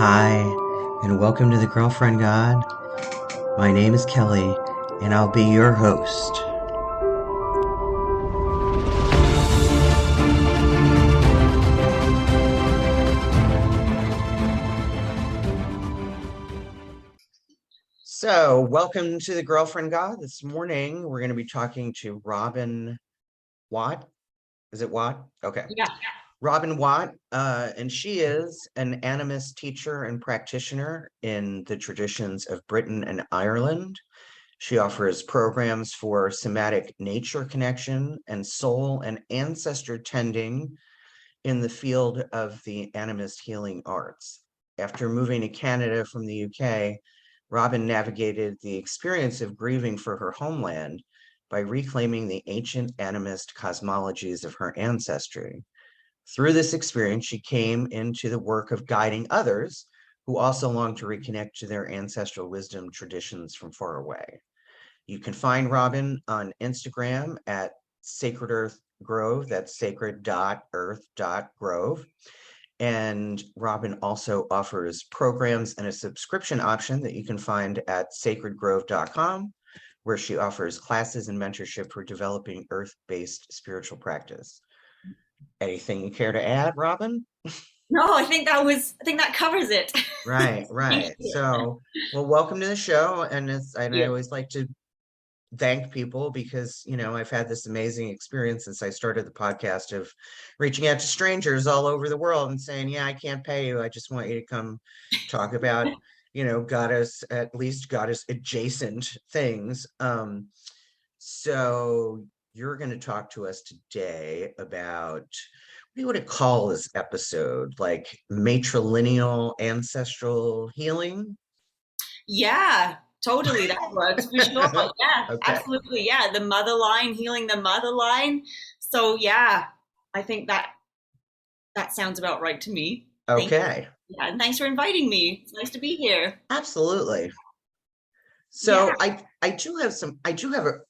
Hi, and welcome to the Girlfriend God. My name is Kelly, and I'll be your host. So, welcome to the Girlfriend God. This morning, we're going to be talking to Robyn Watt. Is it Watt? Okay. Yeah. Robyn Watt, and she is an animist teacher and practitioner in the traditions of Britain and Ireland. She offers programs for somatic nature connection and soul and ancestor tending in the field of the animist healing arts. After moving to Canada from the UK, Robyn navigated the experience of grieving for her homeland by reclaiming the ancient animist cosmologies of her ancestry. Through this experience, she came into the work of guiding others who also long to reconnect to their ancestral wisdom traditions from far away. You can find Robyn on Instagram at Sacred Earth Grove. That's sacred.earth.grove. And Robyn also offers programs and a subscription option that you can find at sacredgrove.com, where she offers classes and mentorship for developing earth-based spiritual practice. Anything you care to add, Robyn? No, I think that covers it. Right, Thank right. you. So, well, welcome to the show. And I Yeah. always like to thank people because, I've had this amazing experience since I started the podcast of reaching out to strangers all over the world and saying, yeah, I can't pay you. I just want you to come talk about, goddess, at least goddess adjacent things. So you're going to talk to us today about, what do you want to call this episode? Like matrilineal ancestral healing? Yeah, totally. That works for sure. Yeah, Okay. absolutely. Yeah, the mother line, healing the mother line. So yeah, I think that sounds about right to me. Thank you. Okay. Yeah, and thanks for inviting me. It's nice to be here. Absolutely. Yeah. So I do have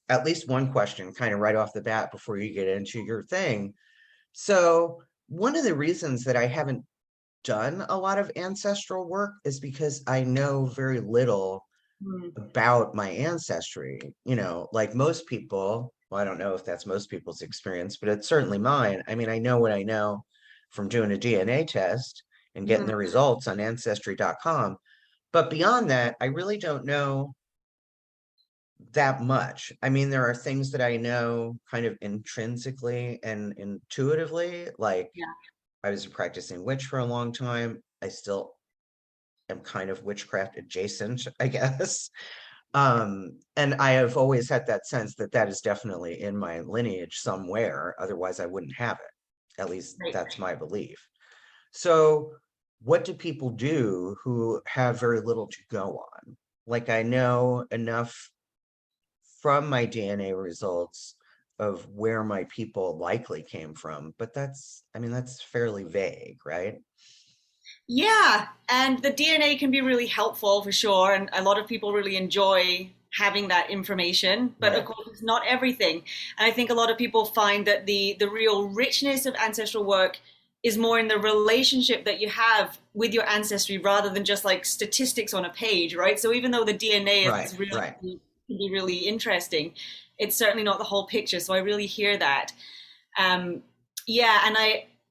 at least one question kind of right off the bat before you get into your thing. So one of the reasons that I haven't done a lot of ancestral work is because I know very little Mm. about my ancestry. Like most people, well, I don't know if that's most people's experience, but it's certainly mine. I mean, I know what I know from doing a DNA test and getting Mhm. the results on ancestry.com. But beyond that, I really don't know that much. I mean, there are things that I know kind of intrinsically and intuitively. Like Yeah. I was a practicing witch for a long time. I still am kind of witchcraft adjacent, I guess. And I have always had that sense that that is definitely in my lineage somewhere. Otherwise, I wouldn't have it. At least Right. that's my belief. So, what do people do who have very little to go on? Like, I know enough from my DNA results of where my people likely came from, but I mean, that's fairly vague, right? Yeah, and the DNA can be really helpful for sure, and a lot of people really enjoy having that information. But of Right, course, it's not everything. And I think a lot of people find that the real richness of ancestral work is more in the relationship that you have with your ancestry rather than just like statistics on a page, right? So even though the DNA right, is really right. can be really interesting, it's certainly not the whole picture. So I really hear that. Um, yeah, and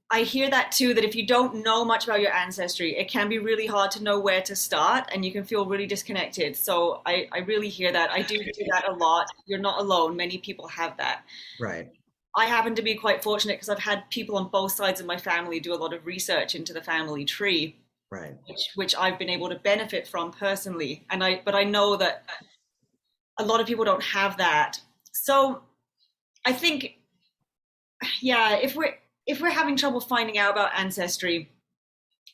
I hear that too, that if you don't know much about your ancestry, it can be really hard to know where to start and you can feel really disconnected. So I really hear that. I do hear that a lot. You're not alone. Many people have that. Right, I happen to be quite fortunate because I've had people on both sides of my family do a lot of research into the family tree, right. which I've been able to benefit from personally. But I know that a lot of people don't have that. So I think, yeah, if we're having trouble finding out about ancestry,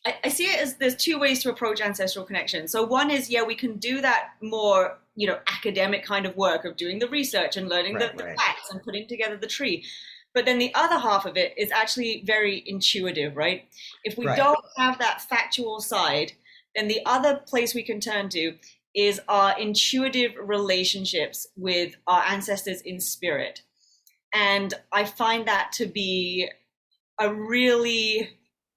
I see it as there's two ways to approach ancestral connection. So one is, yeah, we can do that more, academic kind of work of doing the research and learning Right, the right, facts and putting together the tree. But then the other half of it is actually very intuitive, right? If we right, don't have that factual side, then the other place we can turn to is our intuitive relationships with our ancestors in spirit. And I find that to be a really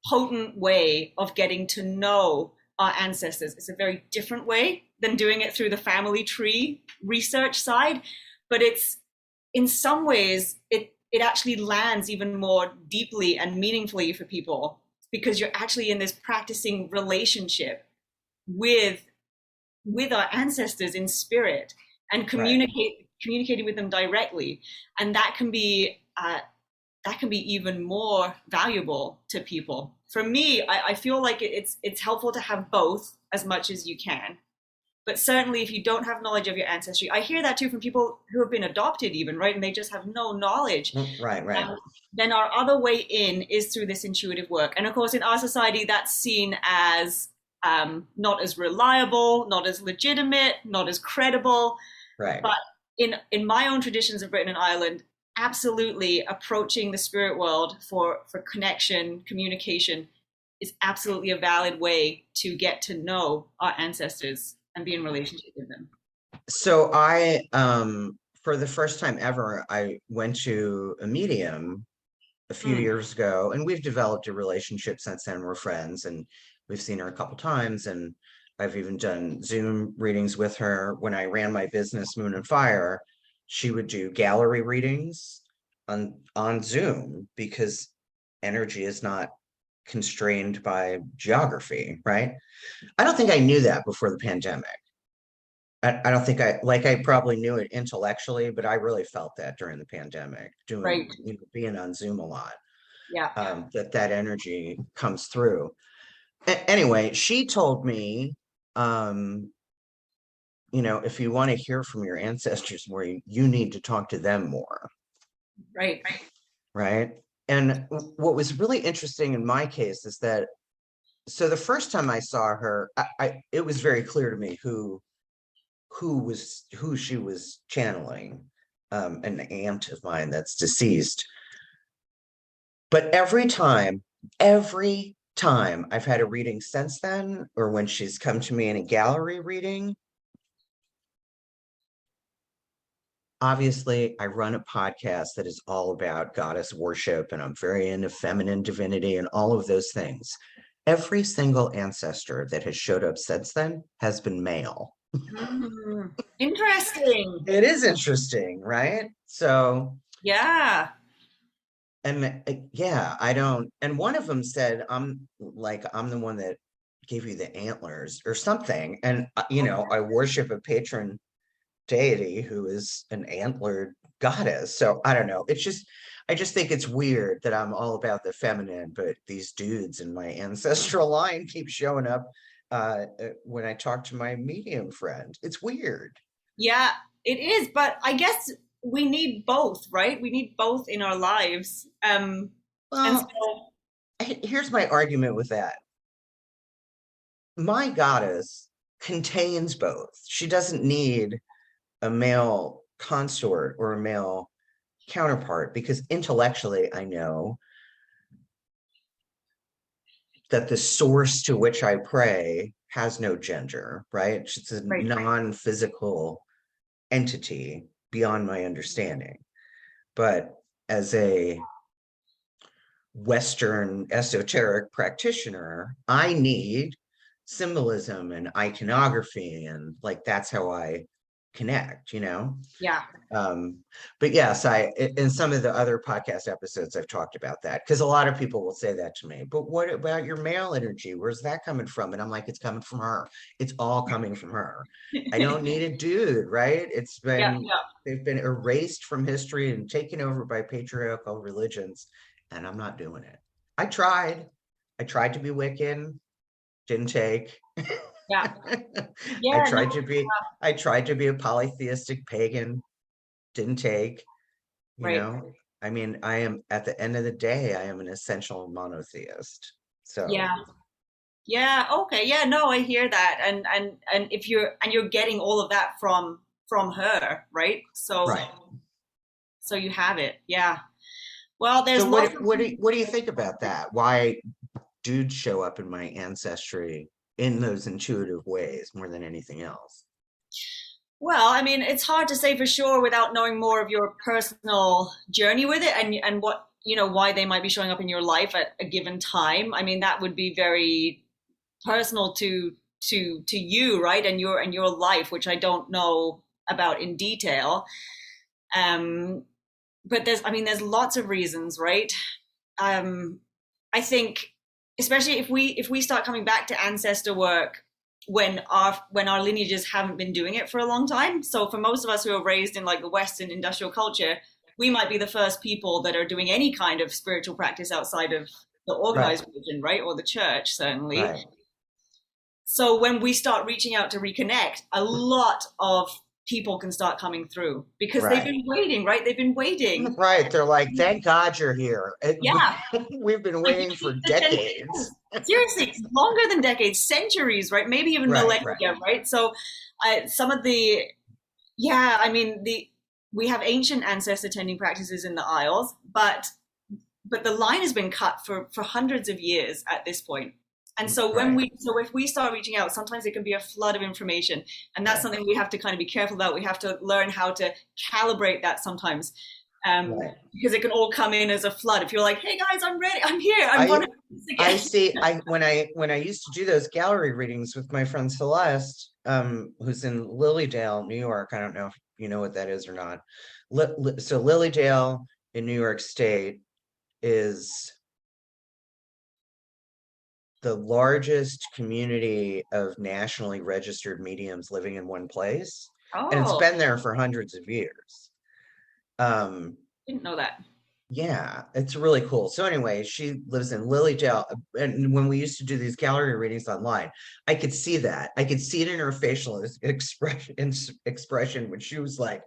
potent way of getting to know our ancestors. It's a very different way than doing it through the family tree research side, but it's in some ways it actually lands even more deeply and meaningfully for people because you're actually in this practicing relationship with our ancestors in spirit and Right. communicating with them directly, and that can be even more valuable to people. For me, I feel like it's helpful to have both as much as you can. But certainly, if you don't have knowledge of your ancestry, I hear that too from people who have been adopted, even, right? And they just have no knowledge. Right, right. Then our other way in is through this intuitive work. And of course, in our society, that's seen as not as reliable, not as legitimate, not as credible. Right. But in my own traditions of Britain and Ireland, absolutely approaching the spirit world for connection, communication is absolutely a valid way to get to know our ancestors and be in relationship with them. So for the first time ever, I went to a medium a few Mm, years ago, and we've developed a relationship since then. We're friends, and we've seen her a couple times, and I've even done Zoom readings with her. When I ran my business, Moon and Fire, she would do gallery readings on Zoom because energy is not constrained by geography, right? I don't think I knew that before the pandemic. I don't think I probably knew it intellectually, but I really felt that during the pandemic, right. being on Zoom a lot, Yeah. that energy comes through. Anyway, she told me, um, if you want to hear from your ancestors more, you need to talk to them more, Right. right? And what was really interesting in my case is that, so the first time I saw her, it was very clear to me who she was channeling, an aunt of mine that's deceased. But every time I've had a reading since then, or when she's come to me in a gallery reading, obviously I run a podcast that is all about goddess worship, and I'm very into feminine divinity and all of those things. Every single ancestor that has showed up since then has been male. Mm, interesting. It is interesting, right? So, Yeah. and yeah, I don't, and one of them said, I'm the one that gave you the antlers or something. And, I worship a patron deity who is an antlered goddess. So I don't know. I just think it's weird that I'm all about the feminine, but these dudes in my ancestral line keep showing up when I talk to my medium friend. It's weird. Yeah, it is. But I guess we need both, right? We need both in our lives. And Well, so, here's my argument with that. My goddess contains both. She doesn't need a male consort or a male counterpart because intellectually I know that the source to which I pray has no gender, right? It's a right. non-physical entity beyond my understanding. But as a Western esoteric practitioner, I need symbolism and iconography, and like that's how I connect. Yeah. Um, but yes, in some of the other podcast episodes I've talked about that because a lot of people will say that to me. But what about your male energy? Where's that coming from? And I'm like, it's coming from her. It's all coming from her. I don't need a dude, right? Yeah. They've been erased from history and taken over by patriarchal religions, and I'm not doing it. I tried. I tried to be Wiccan, didn't take. Yeah. I Yeah. No. tried to be I tried to be a polytheistic pagan, didn't take, you Right. know. I mean, I am at the end of the day, I am an essential monotheist. So, Yeah. Yeah. Okay. Yeah. No, I hear that. And if you're getting all of that from her, right? So right. so you have it. Yeah. Well, there's So lots of what do you think about that? Why dudes show up in my ancestry in those intuitive ways more than anything else? Well, I mean, it's hard to say for sure without knowing more of your personal journey with it and what, why they might be showing up in your life at a given time. I mean, that would be very personal to you, right, and your life, which I don't know about in detail. But there's lots of reasons, right? I think, especially if we start coming back to ancestor work when our lineages haven't been doing it for a long time. So for most of us who are raised in like the Western industrial culture, we might be the first people that are doing any kind of spiritual practice outside of the Right. organized religion, right, or the church, certainly. Right. So when we start reaching out to reconnect, a lot of people can start coming through because they've Right. been waiting, right? They've been waiting. Right. They're like, thank God you're here. Yeah, We've been like waiting for decades. seriously, longer than decades, centuries, right? Maybe even Right. Right. millennia, right? So, some of the, yeah, I mean, we have ancient ancestor tending practices in the Isles, but the line has been cut for hundreds of years at this point. And so Right. if we start reaching out, sometimes it can be a flood of information, and that's Right. something we have to kind of be careful about. We have to learn how to calibrate that sometimes, Right. because it can all come in as a flood. If you're like, "Hey guys, I'm ready. I'm here. I want I to do this I again." see. When I used to do those gallery readings with my friend Celeste, who's in Lilydale, New York. I don't know if you know what that is or not. So Lilydale in New York State is the largest community of nationally registered mediums living in one place, and it's Oh, been there for hundreds of years. Um, didn't know that. Yeah, it's really cool. So anyway, she lives in Lilydale, and when we used to do these gallery readings online, I could see that. I could see it in her facial expression when she was like,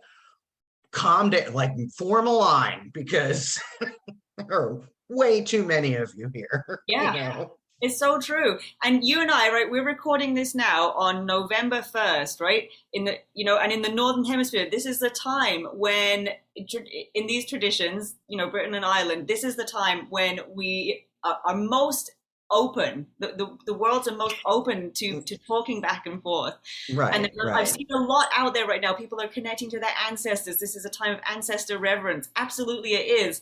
"Calm down, like form a line, because there are way too many of you here." You Yeah. know? It's so true. And you and I, right, we're recording this now on November 1st, right? And in the Northern Hemisphere, this is the time when, in these traditions, Britain and Ireland, this is the time when we are most open. The worlds are most open to talking back and forth. And Right, I've right. seen a lot out there right now. People are connecting to their ancestors. This is a time of ancestor reverence. Absolutely it is,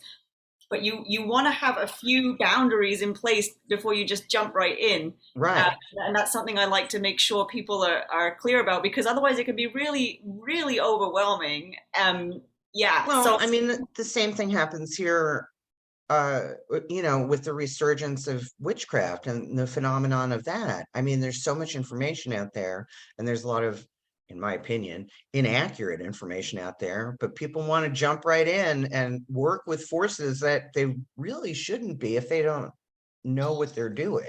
but you want to have a few boundaries in place before you just jump right in. Right. And that's something I like to make sure people are clear about, because otherwise it can be really, really overwhelming. Yeah. Well, So I mean, the same thing happens here, with the resurgence of witchcraft and the phenomenon of that. I mean, there's so much information out there, and there's a lot of, in my opinion, inaccurate information out there, but people want to jump right in and work with forces that they really shouldn't be if they don't know what they're doing.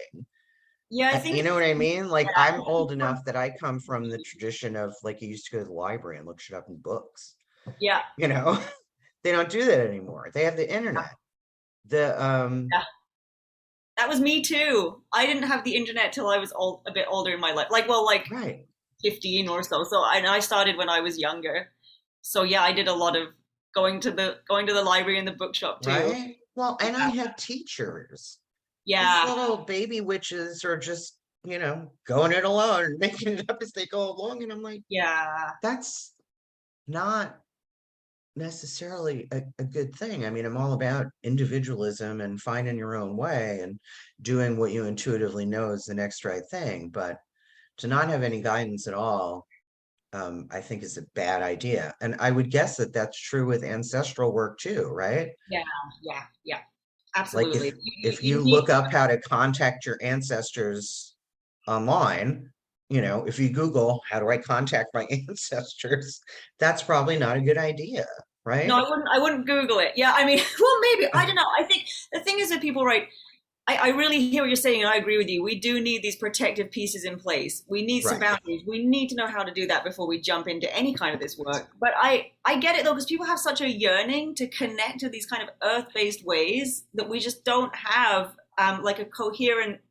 yeah, I think You know it's, what I mean? Like, yeah, I'm old enough that I come from the tradition of, like, you used to go to the library and look shit up in books, yeah, you know? They don't do that anymore. They have the internet. The yeah. That was me too. I didn't have the internet till I was a bit older in my life, like Right. 15 or so. I started when I was younger. So yeah, I did a lot of going to the library and the bookshop too. Right. Well, and I Yeah, had teachers. These yeah, little baby witches are just, going it alone and making it up as they go along. And I'm like, yeah. that's not necessarily a good thing. I mean, I'm all about individualism and finding your own way and doing what you intuitively know is the next right thing. But to not have any guidance at all, I think is a bad idea. And I would guess that that's true with ancestral work too, right? Yeah, yeah, yeah, Like, absolutely. if You you need, look up how to contact your ancestors online, if you Google how do I contact my ancestors, that's probably not a good idea, no, right? I wouldn't Google it. Yeah, I mean, well, maybe, I don't know. I think the thing is that people, right, I really hear what you're saying, and I agree with you. We do need these protective pieces in place. We need some Right. boundaries. We need to know how to do that before we jump into any kind of this work. But I get it though, because people have such a yearning to connect to these kind of earth-based ways that we just don't have like a coherent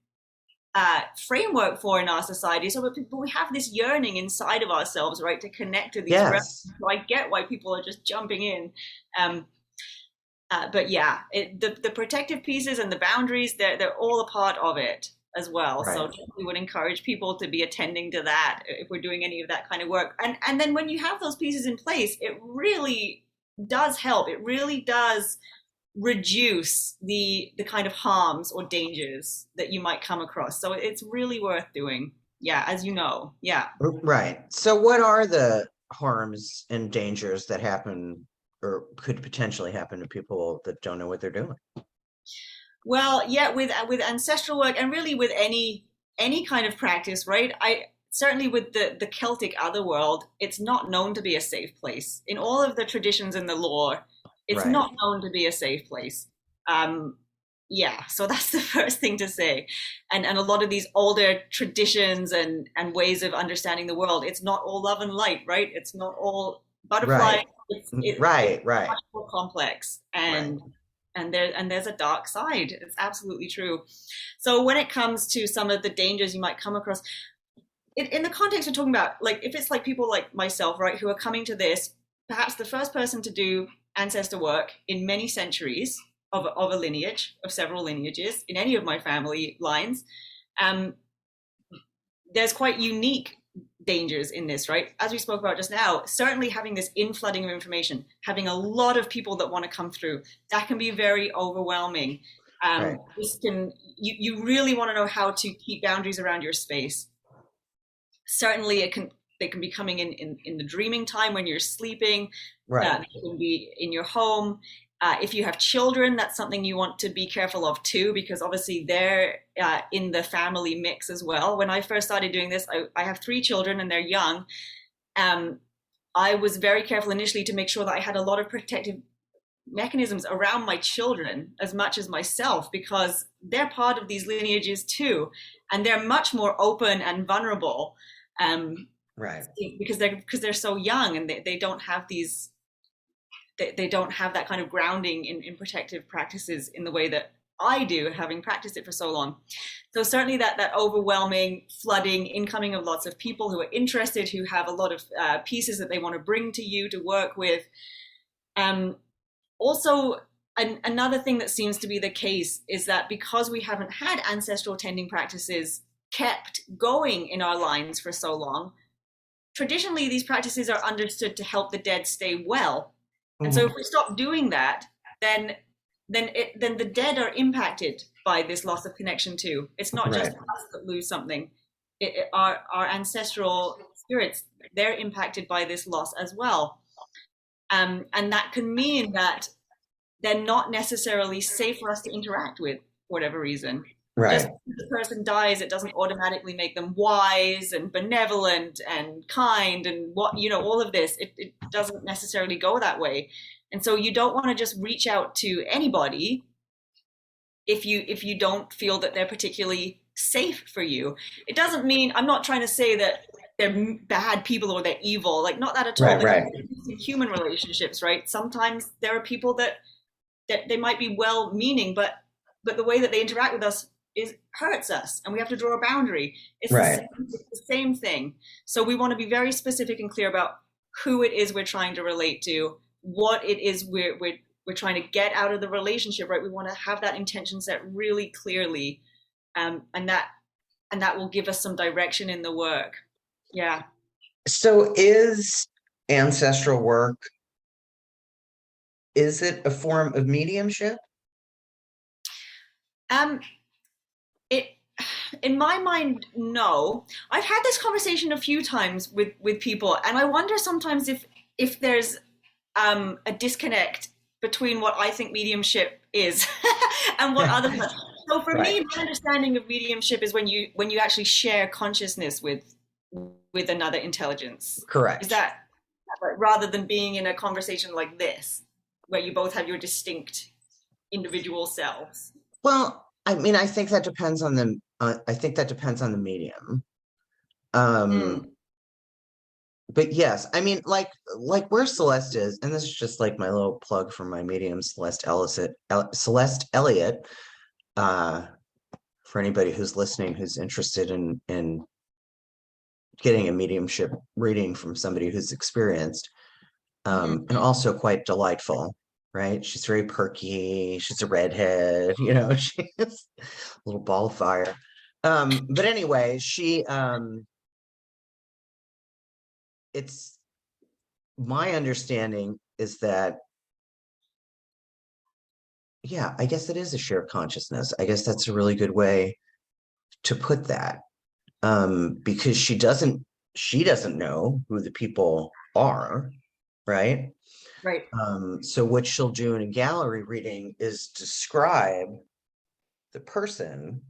framework for in our society. So but we have this yearning inside of ourselves, right, to connect to these realms. Yes. So I get why people are just jumping in. Um, but yeah, the protective pieces and the boundaries, they're all a part of it as well. So Right. we would encourage people to be attending to that if we're doing any of that kind of work. And then when you have those pieces in place, it really does help. It really does reduce the kind of harms or dangers that you might come across. So it's really worth doing. Yeah, as you know. Yeah. Right. So what are the harms and dangers that happen or could potentially happen to people that don't know what they're doing? Well, yeah, with ancestral work and really with any kind of practice, right? I certainly with the Celtic otherworld, it's not known to be a safe place. In all of the traditions in the lore, it's Right. not known to be a safe place. Um, yeah, so that's the first thing to say. And a lot of these older traditions and ways of understanding the world, it's not all love and light, right? It's not all butterflies. Right. It's Right. much Right. more complex, Right. and there's a dark side. It's absolutely true. So when it comes to some of the dangers you might come across, in the context we're talking about, like if it's like people like myself, right, who are coming to this, perhaps the first person to do ancestor work in many centuries of a lineage, of several lineages in any of my family lines, um, there's quite unique dangers in this, right? As we spoke about just now, certainly having this inflooding of information, having a lot of people that want to come through, that can be very overwhelming. Right. This can you really want to know how to keep boundaries around your space. Certainly, they can be coming in the dreaming time when you're sleeping. Right. They can be in your home. If you have children, that's something you want to be careful of too, because obviously they're in the family mix as well. When I first started doing this, I have 3 children and they're young. Um, I was very careful initially to make sure that I had a lot of protective mechanisms around my children as much as myself, because they're part of these lineages too, and they're much more open and vulnerable, um, Right. because they're so young and they don't have these they don't have that kind of grounding in protective practices in the way that I do, having practiced it for so long. So certainly that overwhelming flooding, incoming of lots of people who are interested, who have a lot of pieces that they want to bring to you to work with. Also, another thing that seems to be the case is that because we haven't had ancestral tending practices kept going in our lines for so long, traditionally these practices are understood to help the dead stay well. And so if we stop doing that, then then the dead are impacted by this loss of connection too. It's not just Right. us that lose something. Our ancestral spirits, they're impacted by this loss as well. And that can mean that they're not necessarily safe for us to interact with for whatever reason. Just Right. because the person dies, it doesn't automatically make them wise and benevolent and kind and what, all of this. It doesn't necessarily go that way. And so you don't want to just reach out to anybody if you don't feel that they're particularly safe for you. It doesn't mean, I'm not trying to say that they're bad people or they're evil, like not that at all. Right. Because Right. in human relationships, right? Sometimes there are people that they might be well meaning, but the way that they interact with us is hurts us, and we have to draw a boundary. Right. It's the same thing. So we want to be very specific and clear about who it is we're trying to relate to, what it is we're trying to get out of the relationship, right? We want to have that intention set really clearly, and that will give us some direction in the work. Yeah. So is ancestral work, is it a form of mediumship? Um, it in my mind, no. I've had this conversation a few times with people, and I wonder sometimes if there's a disconnect between what I think mediumship is and what other people. So for Right. me, my understanding of mediumship is when you actually share consciousness with another intelligence. Is Correct. that right? Rather than being in a conversation like this, where you both have your distinct individual selves. Well, I mean, I think that depends on the I think that depends on the medium. Mm. But yes, I mean, like where Celeste is, and this is just like my little plug for my medium, Celeste Elliott. Uh, for anybody who's listening who's interested in getting a mediumship reading from somebody who's experienced, Mm-hmm. and also quite delightful, right? She's very perky. She's a redhead, she's a little ball of fire. But anyway, it's my understanding is that yeah, I guess it is a shared consciousness. I guess that's a really good way to put that. Because she doesn't know who the people are, right? Right. So what she'll do in a gallery reading is describe the person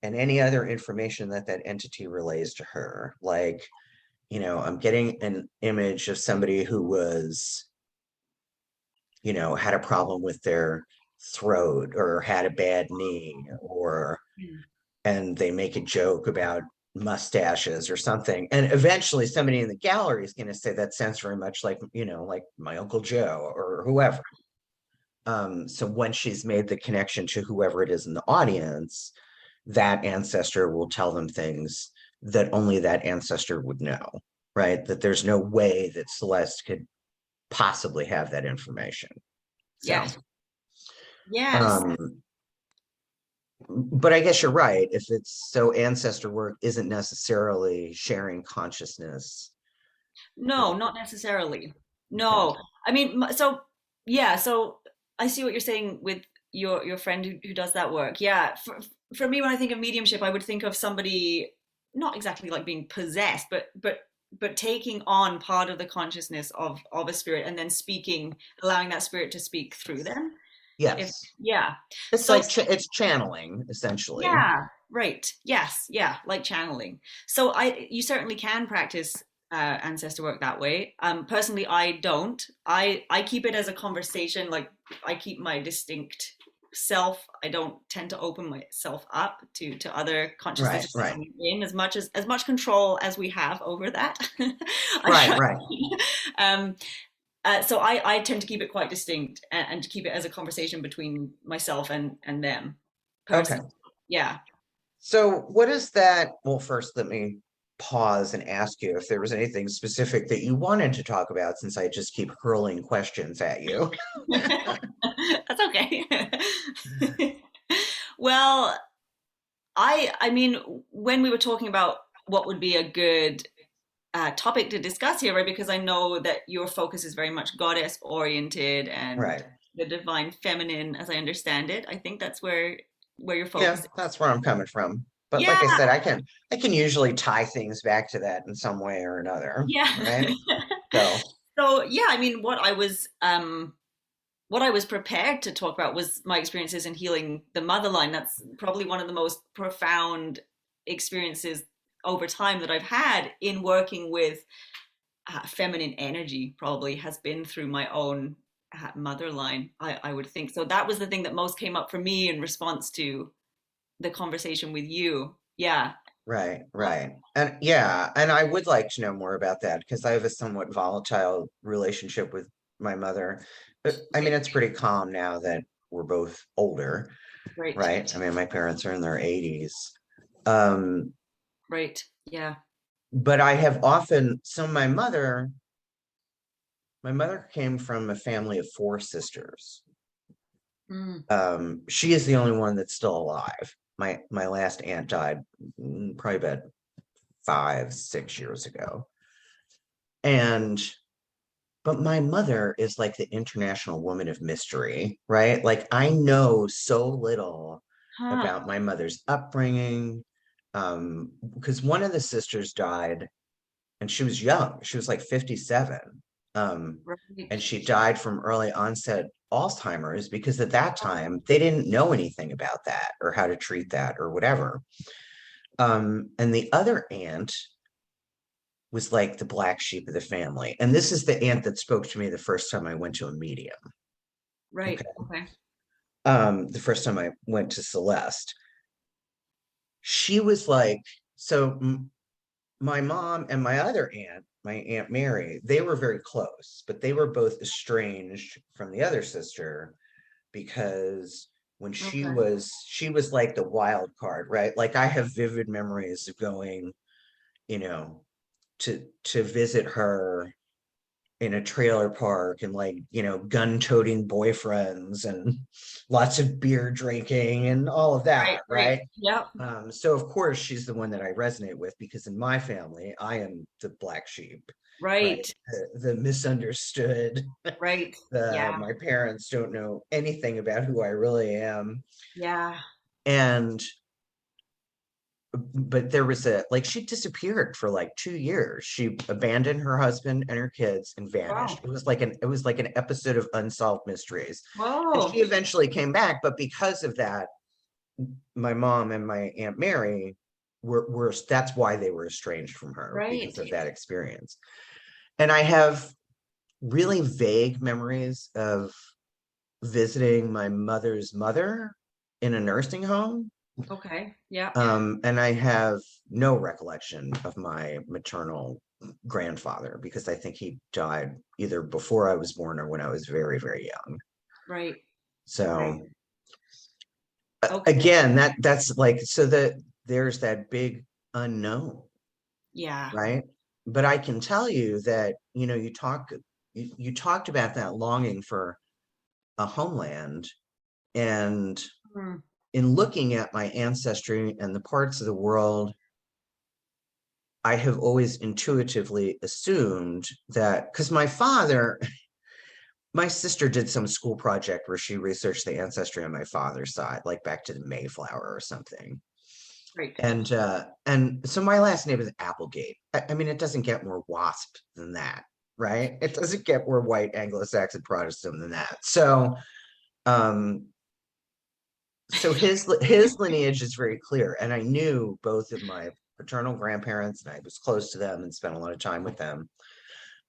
and any other information that that entity relays to her. Like, I'm getting an image of somebody who was, had a problem with their throat or had a bad knee, or Mm. and they make a joke about mustaches or something. And eventually somebody in the gallery is going to say that sounds very much like, like my Uncle Joe or whoever. So when she's made the connection to whoever it is in the audience, that ancestor will tell them things that only that ancestor would know, right? That there's no way that Celeste could possibly have that information. So, Yes. Yes. um, but I guess you're right. If it's so, ancestor work isn't necessarily sharing consciousness. No, not necessarily. Okay. No. I mean, so yeah, so I see what you're saying with your friend who does that work. Yeah, for me when I think of mediumship, I would think of somebody not exactly like being possessed, but taking on part of the consciousness of a spirit and then speaking, allowing that spirit to speak through them. If Yes. yeah. It's So like it's channeling essentially. yeah, right. Yes, yeah, like channeling. So you certainly can practice ancestor work that way. Personally, I don't. I keep it as a conversation. Like I keep my distinct self. I don't tend to open myself up to other Right, consciousnesses right, coming in as much control as we have over that. I right, try. right. Um, so I tend to keep it quite distinct and to keep it as a conversation between myself and them Okay. personally. Yeah. So what is that? Well, first, let me pause and ask you if there was anything specific that you wanted to talk about, since I just keep hurling questions at you. That's okay. Well, I mean, when we were talking about what would be a good topic to discuss here, right? Because I know that your focus is very much goddess oriented and Right. the divine feminine, as I understand it. I think that's where your Yeah, focus is. that's where I'm coming from. But like I Yeah, said, I can usually tie things back to that in some way or another, yeah. right? So, So yeah, I mean, what I was prepared to talk about was my experiences in healing the mother line. That's probably one of the most profound experiences over time that I've had in working with feminine energy, probably has been through my own mother line, I would think. So that was the thing that most came up for me in response to the conversation with you. Yeah. right, right. And yeah, and I would like to know more about that because I have a somewhat volatile relationship with my mother. But I mean, Right. it's pretty calm now that we're both older, Right. right? I mean, my parents are in their 80s. Um, Right. Yeah. but I have often, so my mother came from a family of four sisters. Mm. She is the only one that's still alive. My last aunt died probably about 5, 6 years ago. And but my mother is like the international woman of mystery, right? Like I know so little Huh. about my mother's upbringing. Because one of the sisters died and she was young. She was like 57. Um, Right. and she died from early onset Alzheimer's because at that time they didn't know anything about that or how to treat that or whatever. And the other aunt was like the black sheep of the family. And this is the aunt that spoke to me the first time I went to a medium. Okay. Right. Okay. The first time I went to Celeste, she was like, so my mom and my other aunt, my Aunt Mary, they were very close, but they were both estranged from the other sister because when she Okay. was she was like the wild card, right? Like I have vivid memories of going, you know, to visit her in a trailer park and like, gun-toting boyfriends and lots of beer drinking and all of Right. that, Right. right? Yep. So of course she's the one that I resonate with because in my family I am the black sheep. right? Right. The misunderstood, Right. the Yeah. my parents don't know anything about who I really am. Yeah. And but there was a like she disappeared for like 2 years. She abandoned her husband and her kids and vanished. Wow. It was like an episode of Unsolved Mysteries. And she Whoa. eventually came back, but because of that, my mom and my Aunt Mary were that's why they were estranged from her, because Right. of that experience. And I have really vague memories of visiting my mother's mother in a nursing home. Okay. Yeah. And I have no recollection of my maternal grandfather because I think he died either before I was born or when I was very, very young. Right. Right. So Okay. again, that's like so that there's that big unknown, Yeah. right? But I can tell you that, you talked about that longing for a homeland, and Mm. in looking at my ancestry and the parts of the world I have always intuitively assumed that because my sister did some school project where she researched the ancestry on my father's side, like back to the Mayflower or something. Right. And so my last name is Applegate. I mean, it doesn't get more WASP than that, right? It doesn't get more white Anglo-Saxon Protestant than that. Um, so his lineage is very clear, and I knew both of my paternal grandparents, and I was close to them and spent a lot of time with them.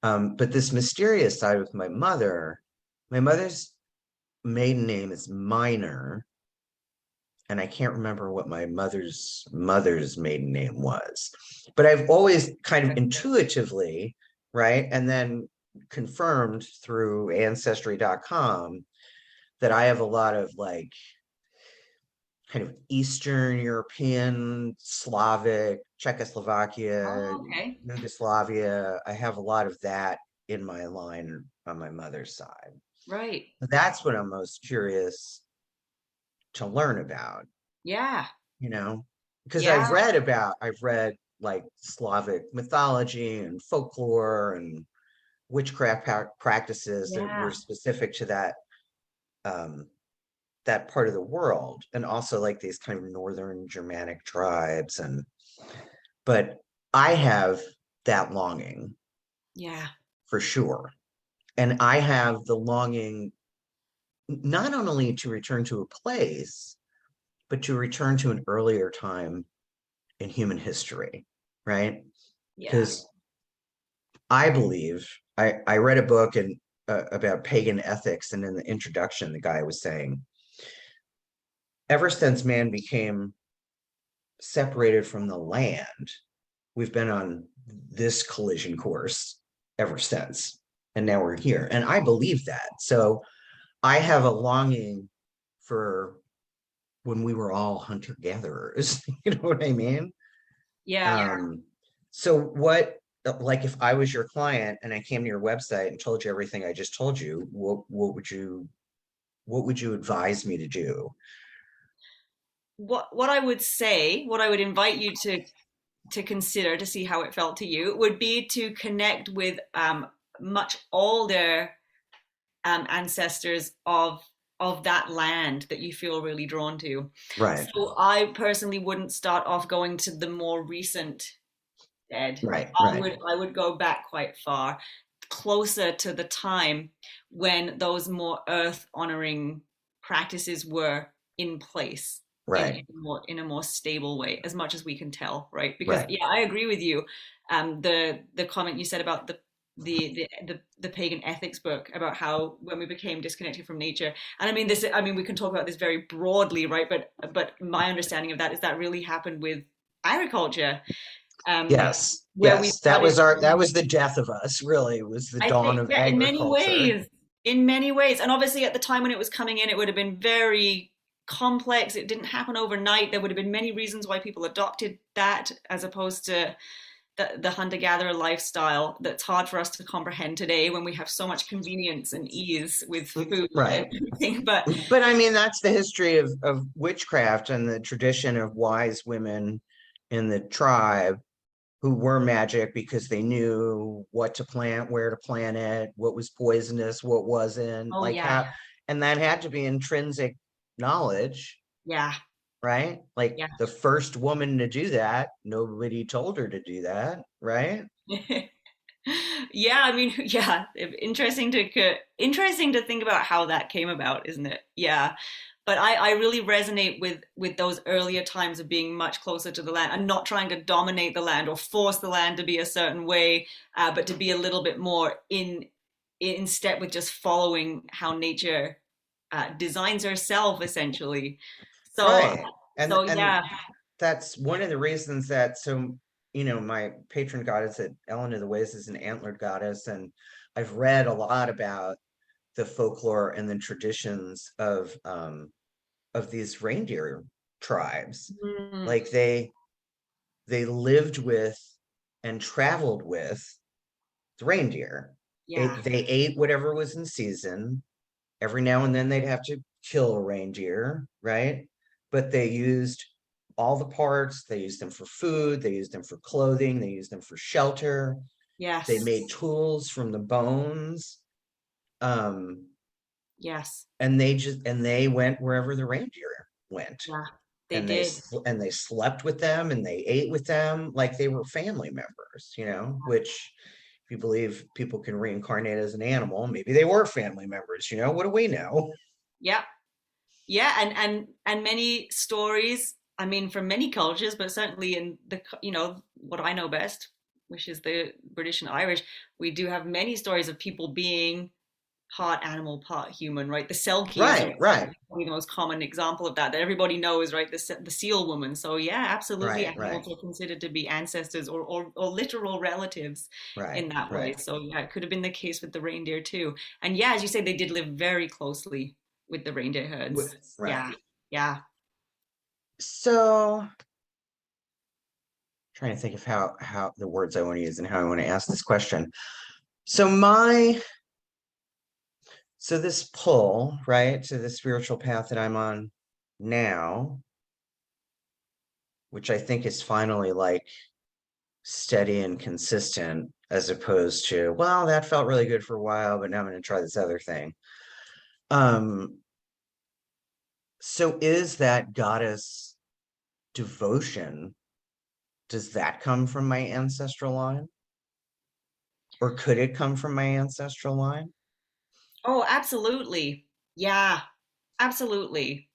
But this mysterious side with my mother's maiden name is Minor, and I can't remember what my mother's maiden name was. But I've always kind of intuitively, right, and then confirmed through ancestry.com that I have a lot of like kind of Eastern European, Slavic, Czechoslovakia, Oh, okay. Yugoslavia. I have a lot of that in my line on my mother's side. Right. That's what I'm most curious to learn about, Yeah. you know, because Yeah. I've read like Slavic mythology and folklore and witchcraft practices that were Yeah. specific to um, that part of the world, and also like these kind of northern Germanic tribes. But I have that longing Yeah. for sure. And I have the longing not only to return to a place, but to return to an earlier time in human history, right? Yeah. Because I believe I read a book about pagan ethics, and in the introduction, the guy was saying, ever since man became separated from the land, we've been on this collision course ever since. And now we're here. And I believe that. So I have a longing for when we were all hunter gatherers. You know what I mean? Yeah. Um, so what, like if I was your client and I came to your website and told you everything I just told you, what would you advise me to do? What I would say, what I would invite you to consider to see how it felt to you would be to connect with much older ancestors of that land that you feel really drawn to. Right, So I personally wouldn't start off going to the more recent dead. right, I right, would go back quite far, closer to the time when those more earth honoring practices were in place right, in a more stable way, as much as we can tell, right? Because right. yeah, I agree with you. The comment you said about the pagan ethics book about how when we became disconnected from nature, and I mean we can talk about this very broadly, right? But my understanding of that is that really happened with agriculture, um, Yes, where we yes. That started was that was the death of us, really, was the I dawn think, of yeah, agriculture. in many ways. And obviously at the time when it was coming in, it would have been very complex. It didn't happen overnight. There would have been many reasons why people adopted that as opposed to the hunter-gatherer lifestyle that's hard for us to comprehend today when we have so much convenience and ease with food and Right. everything. But But I mean, that's the history of witchcraft and the tradition of wise women in the tribe who were magic because they knew what to plant, where to plant it, what was poisonous, what wasn't, Oh like yeah, how, and that had to be intrinsic knowledge, yeah, right? Like yeah. the first woman to do that, nobody told her to do that, right? Yeah, I mean, yeah, interesting to think about how that came about, isn't it? Yeah. But I really resonate with those earlier times of being much closer to the land and not trying to dominate the land or force the land to be a certain way, but to be a little bit more in step with just following how nature designs herself, essentially. So Right. so And yeah. that's one of the reasons that, so, my patron goddess at Ellen of the Ways is an antlered goddess, and I've read a lot about the folklore and the traditions of these reindeer tribes. Mm, Like they lived with and traveled with the reindeer. yeah. They ate whatever was in season. Every now and then they'd have to kill a reindeer, right? But they used all the parts, they used them for food, they used them for clothing, they used them for shelter, they Yes. made tools from the bones. Um, Yes. and they went wherever the reindeer went. Yeah. They And did. they slept with them and they ate with them like they were family members, which if you believe people can reincarnate as an animal, maybe they were family members, what do we know? Yeah. Yeah, and many stories, I mean, from many cultures, but certainly in what I know best, which is the British and Irish, we do have many stories of people being part animal, part human, right? The Selkies are Right, probably the most common example of that everybody knows, right? The seal woman. So yeah, absolutely, right, animals are considered to be ancestors or literal relatives in that way. right. So yeah, it could have been the case with the reindeer too. And yeah, as you say, they did live very closely with the reindeer herds. Right. Yeah, yeah. So trying to think of how the words I want to use and how I want to ask this question. So this pull, right, to the spiritual path that I'm on now, which I think is finally like steady and consistent, as opposed to, well, that felt really good for a while, but now I'm going to try this other thing. Um, so is that goddess devotion, does that come from my ancestral line? Or could it come from my ancestral line? Oh, absolutely. Yeah, absolutely.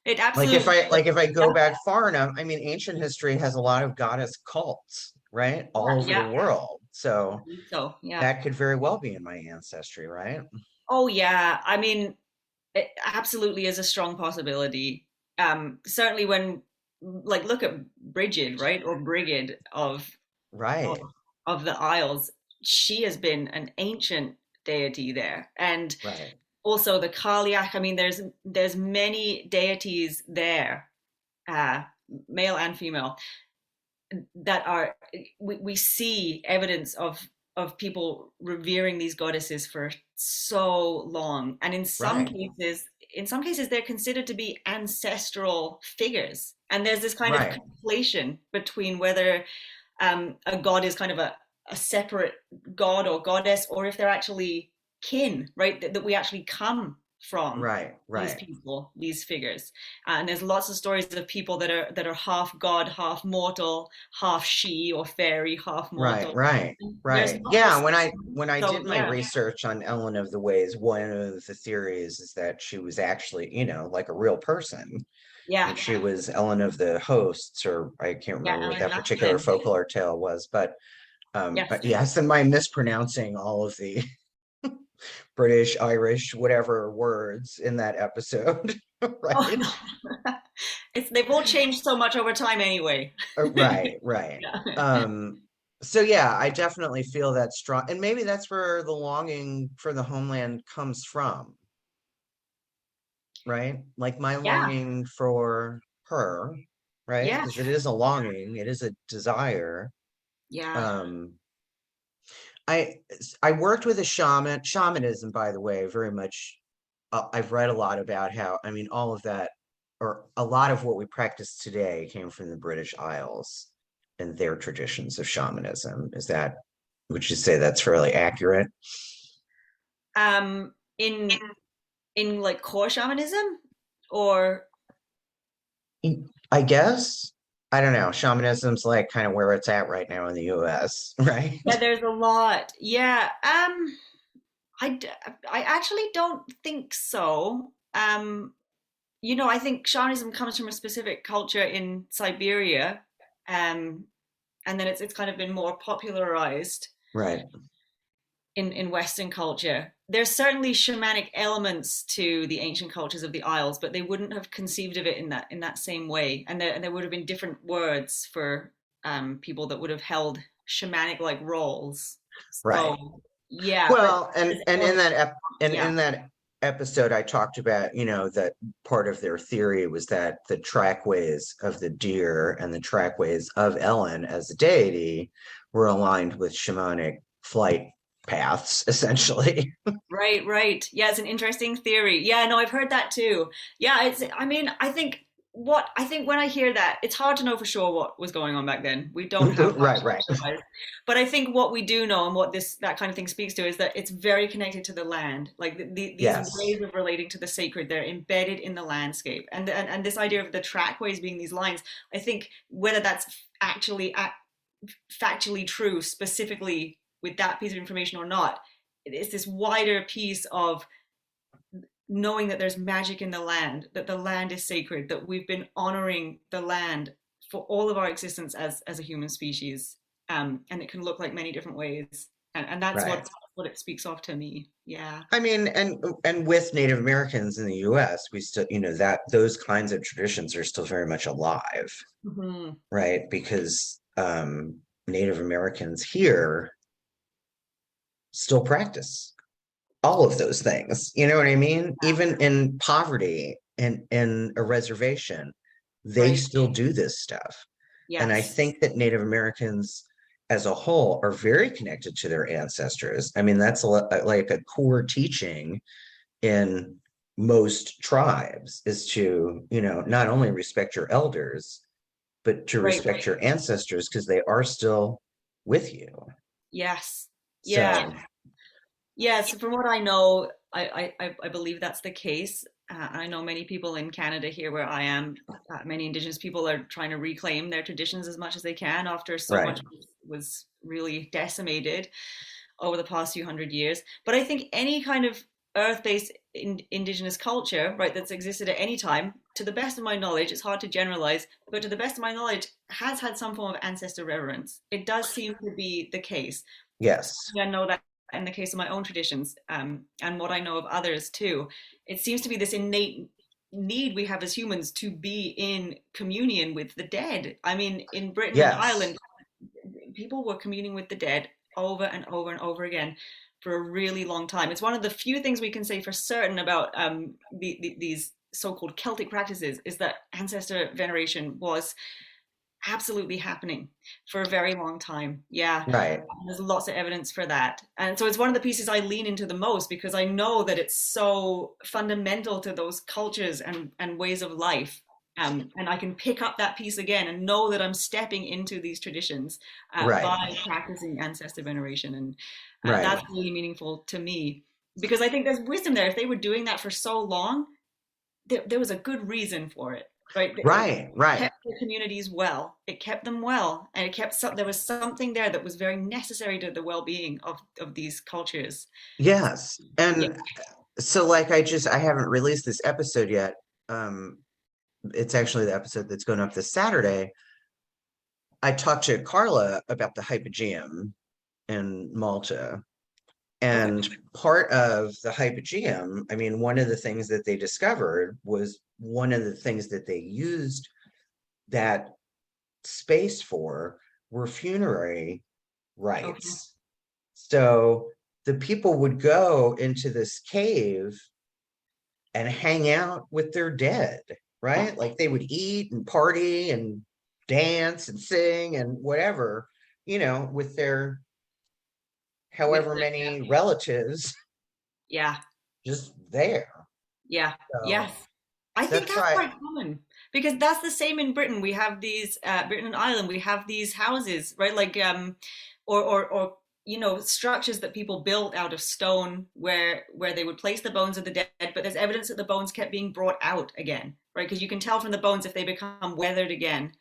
It Like if absolutely. I go back far enough, I mean, ancient history has a lot of goddess cults, right? Yeah, All over the yeah. world. So So yeah. that could very well be in my ancestry, right? Oh yeah. I mean, it absolutely is a strong possibility. Certainly when like look at Brigid, right? Or Brigid of, Right, of the Isles. She has been an ancient deity there. And right, also the Kaliak, I mean there's many deities there, uh, male and female, that are we see evidence of people revering these goddesses for so long, and right, in some cases they're considered to be ancestral figures, and there's this kind of right, conflation between whether a god is kind of a separate god or goddess, or if they're actually kin, right? That we actually come from right, these right, people, these figures. And there's lots of stories of people that are half god, half mortal, half she or fairy, half right, mortal. right, There's right. lots of Yeah, stories. when I So did my yeah, research on Ellen of the Ways, one of the theories is that she was actually, like a real person. yeah, Like she was Ellen of the Hosts, or I can't yeah, remember what Ellen that particular Laughlin. folklore tale was, Yes. but yes, and my mispronouncing all of the British, Irish, whatever words in that episode, Oh right? no. They've all changed so much over time anyway. Right. Yeah. Um, so yeah, I definitely feel that strong, and maybe that's where the longing for the homeland comes from, right? Like my Yeah. longing for her, right? Yeah. Because it is a longing, it is a desire. Yeah. Um, I I worked with a shaman. Shamanism, by the way, very much. I've read a lot about how, I mean, all of that, or a lot of what we practice today came from the British Isles. in their traditions of shamanism. Would you say that's fairly accurate? Um, in like core shamanism, or I guess. I don't know. Shamanism's like kind of where it's at right now in the US, right? yeah, there's a lot. Yeah. I d- I actually don't think so. I think shamanism comes from a specific culture in Siberia, um, and then it's kind of been more popularized Right. in Western culture. There's certainly shamanic elements to the ancient cultures of the Isles, but they wouldn't have conceived of it in that same way. And there would have been different words for people that would have held shamanic like roles. Right. So yeah, but Well, there's and in elements. Yeah, in that episode, I talked about, that part of their theory was that the trackways of the deer and the trackways of Ellen as a deity were aligned with shamanic flight paths, essentially. right, right. Yeah, it's an interesting theory. Yeah, no, I've heard that too. Yeah, I mean, I think when I hear that, it's hard to know for sure what was going on back then. We don't have Right, right, but I think what we do know and what that kind of thing speaks to is that it's very connected to the land. Like these yes, ways of relating to the sacred, they're embedded in the landscape. And this idea of the trackways being these lines, I think whether that's actually factually true, specifically with that piece of information or not, it's this wider piece of knowing that there's magic in the land, that the land is sacred, that we've been honoring the land for all of our existence as a human species, and it can look like many different ways, and that's right. what it speaks of to me. Yeah. I mean, and with Native Americans in the US, we still, that those kinds of traditions are still very much alive, Hmm. right? Because Native Americans here still practice all of those things. You know what I mean? Even in poverty and in a reservation, they Right. still do this stuff. And I Yes. think that Native Americans as a whole are very connected to their ancestors. I mean, that's like a core teaching in most tribes is to, not only respect your elders, but to Right. respect your ancestors because they are still with you. Yes. Yeah. So, Yes, from what I know, I believe that's the case. I know many people in Canada here where I am, many Indigenous people are trying to reclaim their traditions as much as they can after so right. much was really decimated over the past few hundred years. But I think any kind of earth-based Indigenous culture, right, that's existed at any time, to the best of my knowledge, it's hard to generalize, but to the best of my knowledge, has had some form of ancestor reverence. It does seem to be the case. Yes. I know that in the case of my own traditions, and what I know of others too, it seems to be this innate need we have as humans to be in communion with the dead. I mean, in Britain and Yes. Ireland, people were communing with the dead over and over and over again for a really long time. It's one of the few things we can say for certain about these so-called Celtic practices is that ancestor veneration was absolutely happening for a very long time. Yeah, Right. there's lots of evidence for that. And so it's one of the pieces I lean into the most because I know that it's so fundamental to those cultures and ways of life. And I can pick up that piece again and know that I'm stepping into these traditions Right. by practicing ancestor veneration. And Right. that's really meaningful to me because I think there's wisdom there. If they were doing that for so long, there was a good reason for it, right? It Right. Right. kept the communities well. It kept them well, and it kept there was something there that was very necessary to the well-being of these cultures. Yes. Yeah. And so I haven't released this episode yet. Um, it's actually the episode that's going up this Saturday. I talked to Carla about the hypogeum in Malta. Okay. And part of the hypogeum, I mean, one of the things that they discovered was one of the things that they used that space for were funerary Okay. rites. So the people would go into this cave and hang out with their dead, right? Like they would eat and party and dance and sing and whatever, with their With however many relatives yeah, just there. yeah, yes. So I think That's that's right. quite common because that's the same in Britain. We have these Britain and Ireland. We have these houses, right? Like or you know, structures that people built out of stone where they would place the bones of the dead, but there's evidence that the bones kept being brought out again, right? Because you can tell from the bones if they become weathered again.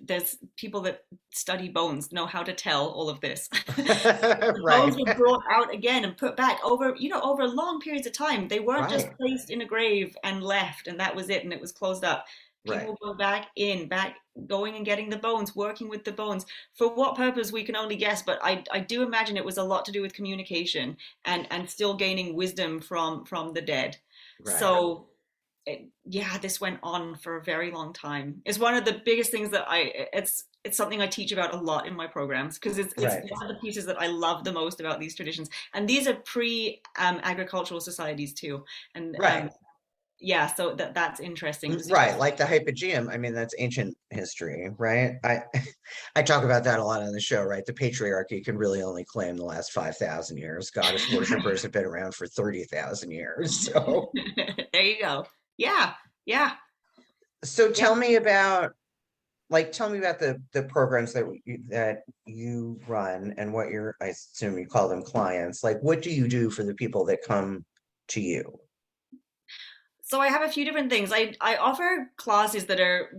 There's people that study bones know how to tell all of this. The bones Right. were brought out again and put back over, you know, over long periods of time. They weren't just Right. placed in a grave and left and that was it and it was closed up. Right. People go back in, back going and getting the bones, working with the bones. For what purpose we can only guess, but I do imagine it was a lot to do with communication and still gaining wisdom from the dead. Right. So yeah, this went on for a very long time. It's one of the biggest things that it's something I teach about a lot in my programs because it's Right. one of the pieces that I love the most about these traditions. And these are pre agricultural societies too. And Right. yeah, so that's interesting. Right, like the Hypogeum. I mean, that's ancient history, right? I talk about that a lot on the show, right? The patriarchy can really only claim the last 5,000 years. Goddess worshippers have been around for 30,000 years. So, There you go. Yeah, yeah, so yeah. tell me about the programs that you run and what I assume you call them clients. Like, what do you do for the people that come to you? So I have a few different things. I offer classes that are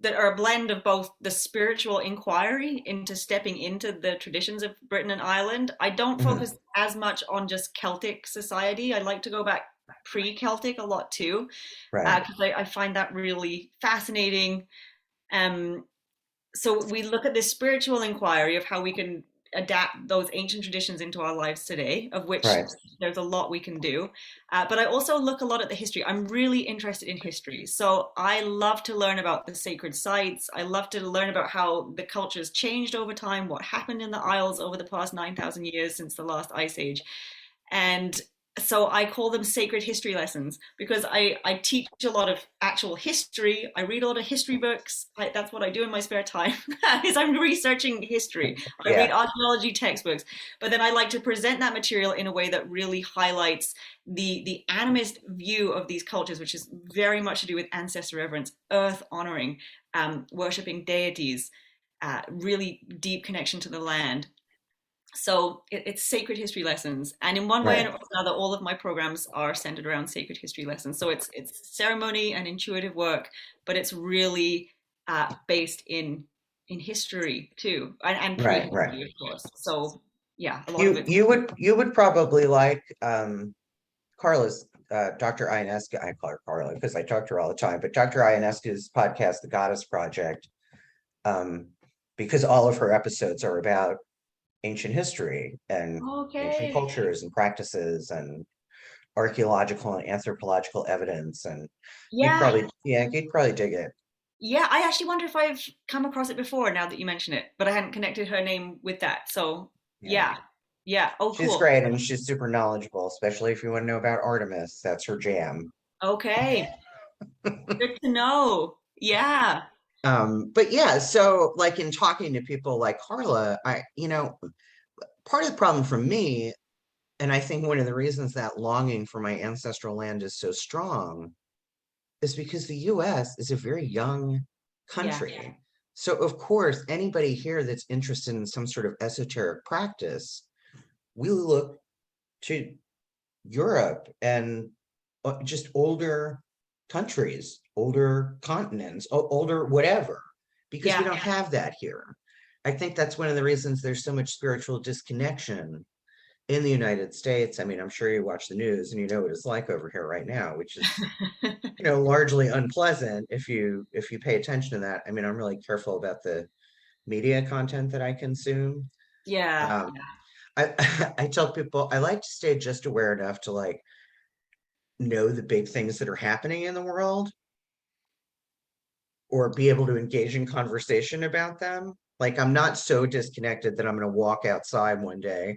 a blend of both the spiritual inquiry into stepping into the traditions of Britain and Ireland. I don't Mhm. focus as much on just Celtic society. I like to go back pre-Celtic a lot too, Right, because I find that really fascinating. Um, so we look at this spiritual inquiry of how we can adapt those ancient traditions into our lives today, of which right, there's a lot we can do. But I also look a lot at the history. I'm really interested in history. So I love to learn about the sacred sites. I love to learn about how the cultures changed over time, what happened in the Isles over the past 9,000 years since the last ice age. And so I call them sacred history lessons because I teach a lot of actual history. I read a lot of history books. That's what I do in my spare time is I'm researching history. I read yeah, archaeology textbooks, but then I like to present that material in a way that really highlights the animist view of these cultures, which is very much to do with ancestor reverence, earth honoring, worshipping deities, really deep connection to the land. So it's sacred history lessons, and in one way right, or another, all of my programs are centered around sacred history lessons. So it's ceremony and intuitive work, but it's really based in history too, and right, right. pre-history, of course. So yeah, a lot of You it. you would probably like Carla's Dr. Ionescu. I call her Carla because I talk to her all the time, but Dr. Ionescu's podcast, The Goddess Project, um, because all of her episodes are about ancient history and ancient Okay. cultures and practices and archaeological and anthropological evidence. And Yeah, you'd probably dig it. yeah. I actually wonder if I've come across it before now that you mention it, but I hadn't connected her name with that. So Yeah. yeah, yeah. Oh, She's cool. great and she's super knowledgeable, especially if you want to know about Artemis. That's her jam. Okay, good to know. Yeah. But yeah, so like in talking to people like Carla, part of the problem for me, and I think one of the reasons that longing for my ancestral land is so strong, is because the US is a very young Yeah. country. So, of course, anybody here that's interested in some sort of esoteric practice, we look to Europe and just older countries, older continents, older whatever, because we Yeah. don't have that here. I think that's one of the reasons there's so much spiritual disconnection in the United States. I mean, I'm sure you watch the news and you know what it's like over here right now, which is largely unpleasant if you pay attention to that. I mean, I'm really careful about the media content that I consume. Yeah. um I I tell people I like to stay just aware enough to like know the big things that are happening in the world or be able to engage in conversation about them. Like I'm not so disconnected that I'm going to walk outside one day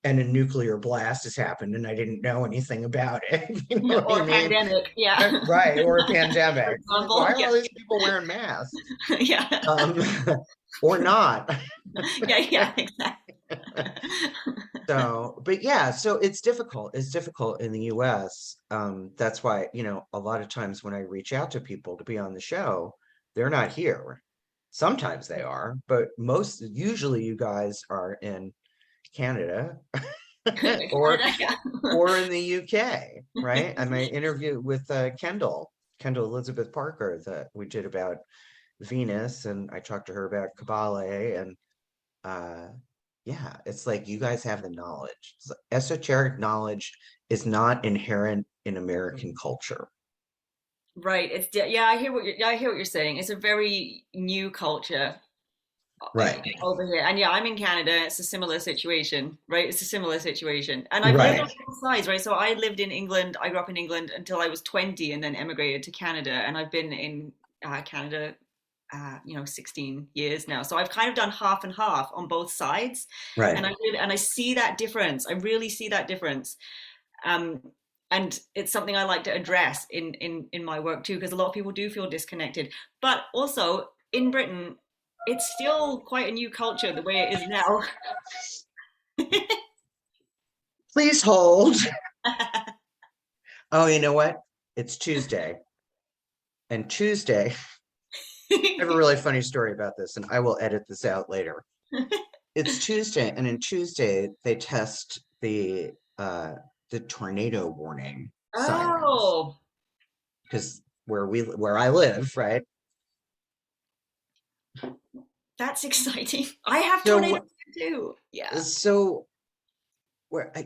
and a nuclear blast has happened and I didn't know anything about it. You know what Or I a mean? pandemic. Yeah. Right, or a For pandemic. Like, example. why are Yeah. all these people wearing masks? Yeah. Um, or not. Yeah. Yeah. Exactly. So, but yeah, so it's difficult. It's difficult in the US. That's why, a lot of times when I reach out to people to be on the show, they're not here. Sometimes they are, but usually you guys are in Canada or Canada, yeah. in the UK, right? I my interview with Kendall Elizabeth Parker that we did about Venus, and I talked to her about Kabbalah, and uh yeah, it's like you guys have the knowledge. Esoteric knowledge is not inherent in American culture. Right. Yeah, I hear what you're saying. It's a very new culture Right. over here. And yeah, I'm in Canada. It's a similar situation, right? It's a similar situation. And I've lived on Right. both sides, right? So I lived in England. I grew up in England until I was 20 and then emigrated to Canada. And I've been in Canada, 16 years now. So I've kind of done half and half on both sides. Right. And I see that difference. I really see that difference. Um, and it's something I like to address in my work too, because a lot of people do feel disconnected. But also in Britain, it's still quite a new culture the way it is now. Please hold. Oh, you know what? It's Tuesday. And Tuesday, I have a really funny story about this, and I will edit this out later. It's Tuesday, and in Tuesday they test the tornado warning sirens Oh, because where I live, right? that's exciting. I have tornadoes So too. Yeah. so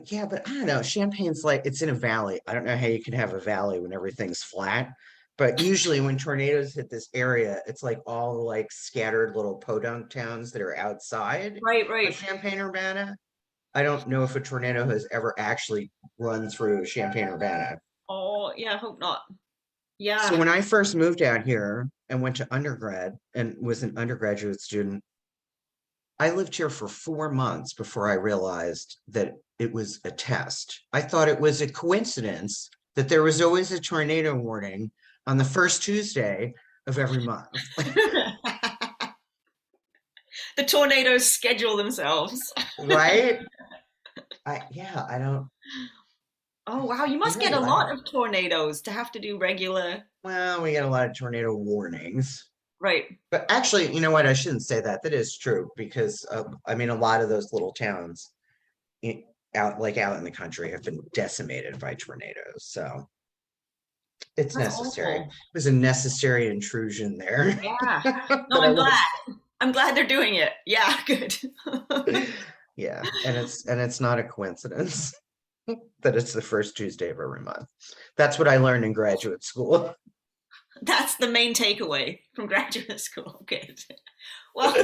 yeah, but I don't know. Champagne's like it's in a valley. I don't know how you can have a valley when everything's flat. But usually when tornadoes hit this area, it's like all like scattered little podunk towns that are outside Right, of right. Champaign-Urbana. I don't know if a tornado has ever actually run through Champaign-Urbana. Oh, yeah, I hope not. So Yeah. when I first moved out here and went to undergrad and was an undergraduate student, I lived here for 4 months before I realized that it was a test. I thought it was a coincidence that there was always a tornado warning on the first Tuesday of every month. The tornadoes schedule themselves. Right? I don't Oh, wow. You must get really a I lot don't of tornadoes to have to do regular. well, we get a lot of tornado warnings. Right. But actually, you know what? I shouldn't say that. That is true because I mean, a lot of those little towns i- out in the country have been decimated by tornadoes. So it's That's necessary. It awful. was a necessary intrusion there Yeah. No, that I I'm would glad. have. I'm glad they're doing it. Yeah, good. Yeah, and it's not a coincidence that it's the first Tuesday of every month. That's what I learned in graduate school. That's the main takeaway from graduate school. Good. Well,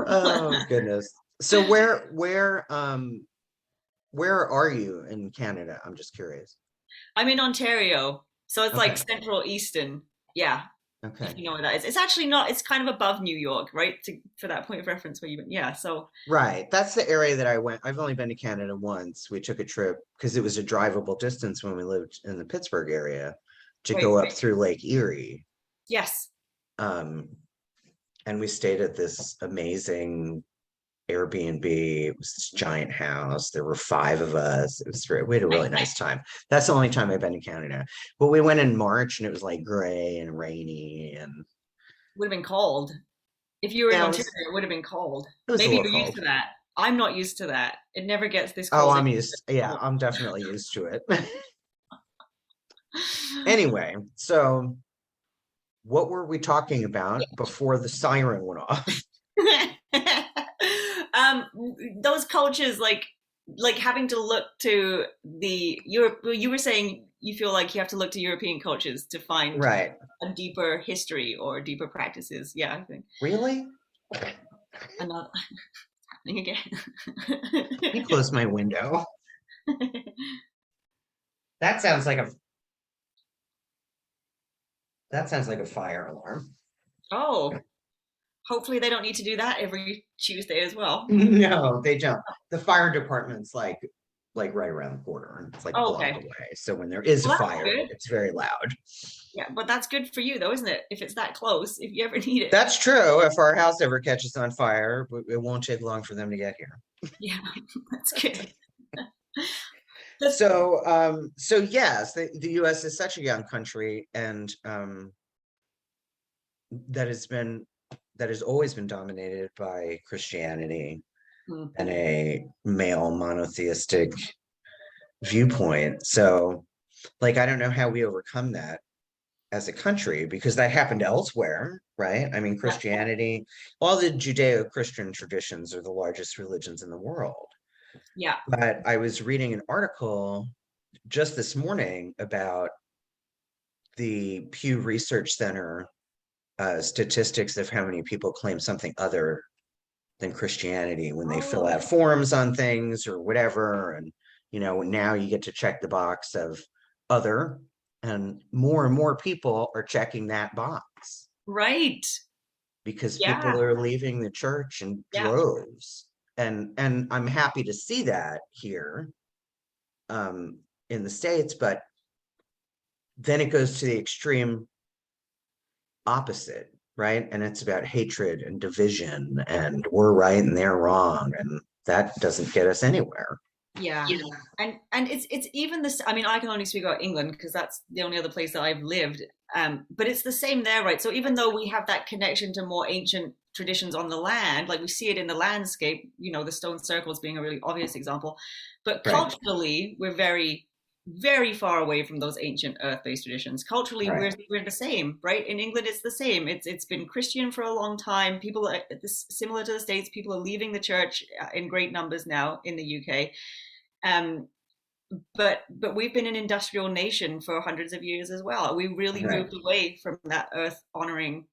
Oh goodness. So where are you in Canada? I'm just curious. I'm in Ontario, so it's like Okay. Central Eastern. Yeah, if Okay. you know where that is. It's actually not. It's kind of above New York, right? For that point of reference, where you went. Yeah. So Right. That's the area that I went. I've only been to Canada once. We took a trip because it was a drivable distance when we lived in the Pittsburgh area to right. go up through Lake Erie. Yes. Um, and we stayed at this amazing Airbnb. It was this giant house. There were five of us. It was great. We had a really nice time. That's the only time I've been to Canada. But we went in March and it was like gray and rainy and Would have been cold. If you were in yeah, Ontario, it would have been cold. it was a Maybe little you're used cold. to that. I'm not used to that. It never gets this Oh, cold. yeah, I'm definitely used to it. Anyway, so what were we talking about before the siren went off? um, those cultures, like having to look to the Europe. You were saying you feel like you have to look to European cultures to find Right. a deeper history or deeper practices. Yeah, I think. Really? I'm not happening Let me again. close my window. That sounds like a fire alarm. Oh, hopefully they don't need to do that every Tuesday as well. No, they don't. The fire department's like like right around the corner, and it's like a Oh, block okay. away. So when there is a Well, that's fire, good. it's very loud. Yeah, but that's good for you though, isn't it? If it's that close, if you ever need it. That's true. If our house ever catches on fire, it won't take long for them to get here. Yeah, that's good. That's, So yes, the US is such a young country, and that has been that has always been dominated by Christianity hmm. and a male monotheistic viewpoint. So, like, I don't know how we overcome that as a country, because that happened elsewhere, right? I mean, Yeah, Christianity, all the Judeo-Christian traditions are the largest religions in the world. yeah. But I was reading an article just this morning about the Pew Research Center statistics of how many people claim something other than Christianity when they fill Oh, out forms on things or whatever. And, now you get to check the box of other, and more people are checking that box right. because people Yeah, are leaving the church in yeah. droves. And I'm happy to see that here um, in the States, but then it goes to the extreme opposite, right? And it's about hatred and division, and we're right and they're wrong, and that doesn't get us anywhere. Yeah. And it's even this, I mean, I can only speak about England because that's the only other place that I've lived. But it's the same there, right? So even though we have that connection to more ancient traditions on the land, like we see it in the landscape, the stone circles being a really obvious example, but Right, culturally, we're very, very far away from those ancient earth-based traditions. Culturally, right, we're the same, right? In England, it's the same. It's been Christian for a long time. People are similar to the States. People are leaving the church in great numbers now in the UK. Um, but we've been an industrial nation for hundreds of years as well. We really right, moved away from that earth honoring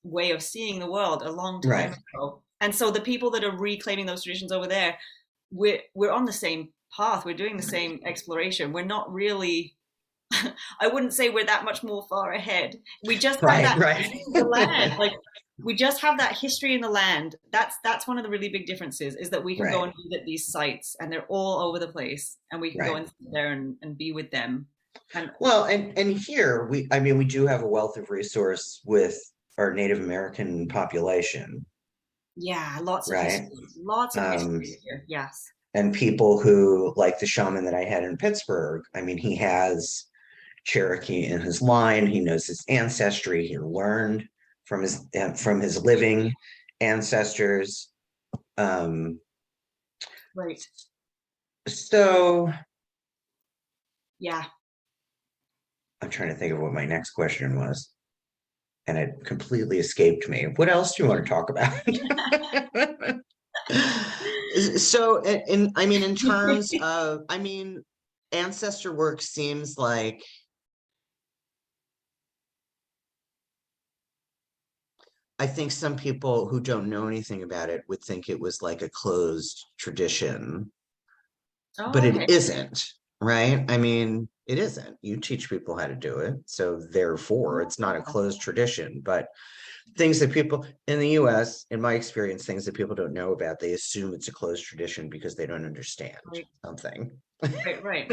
way of seeing the world a long time right, ago. And so the people that are reclaiming those traditions over there, we're on the same path. We're doing the same exploration. We're not really. I wouldn't say we're that much more far ahead. We just have right, that right. in the land. Like we just have that history in the land. That's one of the really big differences is that we can go Right, and visit these sites and they're all over the place and we can go right. and sit there and be with them. And Well, and here I mean, we do have a wealth of resource with our Native American population, yeah, lots of right? history. Lots of Um, history here. Yes. and people who, like the shaman that I had in Pittsburgh, I mean, he has Cherokee in his line. He knows his ancestry. He learned from his living ancestors. Um, Right. so Yeah. I'm trying to think of what my next question was, and it completely escaped me. What else do you want to talk about? So, I mean, in terms of, I mean, ancestor work seems like, I think some people who don't know anything about it would think it was like a closed tradition, but Oh, it okay. isn't, right? I mean, it isn't. You teach people how to do it, so therefore it's not a closed tradition. But things that people in the US, in my experience, things that people don't know about, they assume it's a closed tradition because they don't understand Right. something. Right. Right.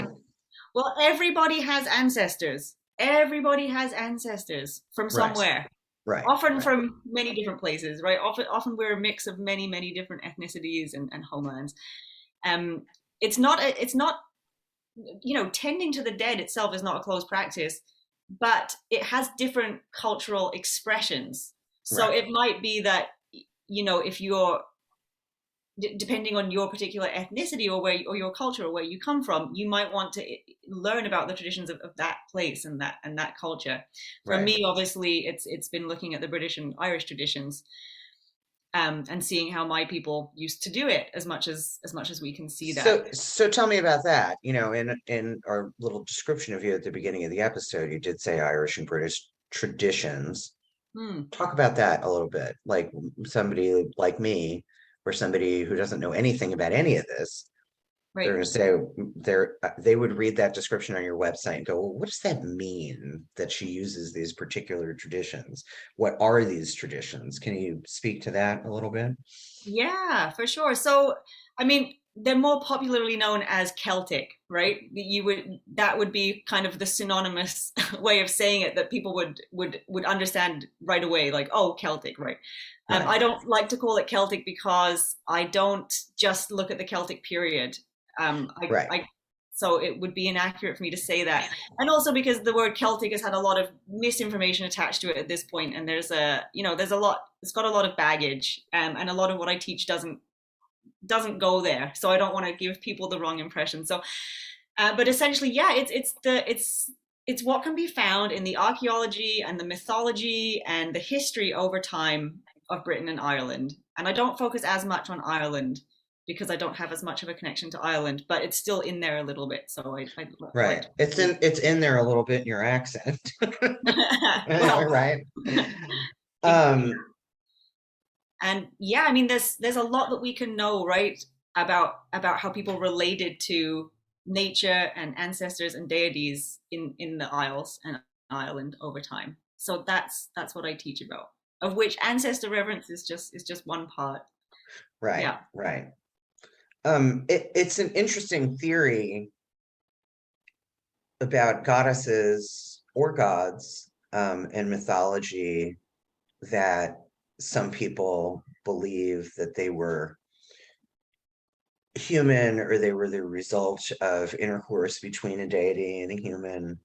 Well, everybody has ancestors. Everybody has ancestors from Right, somewhere. right, Often right, from many different places, right? Often we're a mix of many different ethnicities and homelands. Um, it's not tending to the dead itself is not a closed practice, but it has different cultural expressions. So right, it might be that if you're depending on your particular ethnicity or your culture or where you come from, you might want to learn about the traditions of that place and that culture. For right. me, obviously, it's been looking at the British and Irish traditions, and seeing how my people used to do it as much as we can see that. So tell me about that. In our little description of you at the beginning of the episode, you did say Irish and British traditions. Hmm, Talk about that a little bit. Like somebody like me, or somebody who doesn't know anything about any of this, they're right. going to say they would read that description on your website and go, well, what does that mean that she uses these particular traditions? What are these traditions? Can you speak to that a little bit? Yeah, for sure. So, I mean, they're more popularly known as Celtic, right? That would be kind of the synonymous way of saying it that people would understand right away, like, oh, Celtic, right? Right, I don't like to call it Celtic because I don't just look at the Celtic period. right, So it would be inaccurate for me to say that, and also because the word Celtic has had a lot of misinformation attached to it at this point, and there's a lot, it's got a lot of baggage, and a lot of what I teach doesn't go there, so I don't want to give people the wrong impression. So but essentially, yeah, it's what can be found in the archaeology and the mythology and the history over time of Britain and Ireland. And I don't focus as much on Ireland because I don't have as much of a connection to Ireland, but it's still in there a little bit, so I like right. to. It's in there a little bit in your accent. Well, Right. exactly. Um, And yeah, I mean, there's a lot that we can know, right, about how people related to nature and ancestors and deities in the Isles and Ireland over time. So that's what I teach about, of which ancestor reverence is just one part. right, Yeah. right. It's an interesting theory about goddesses or gods, in mythology, that some people believe that they were human, or they were the result of intercourse between a deity and a human.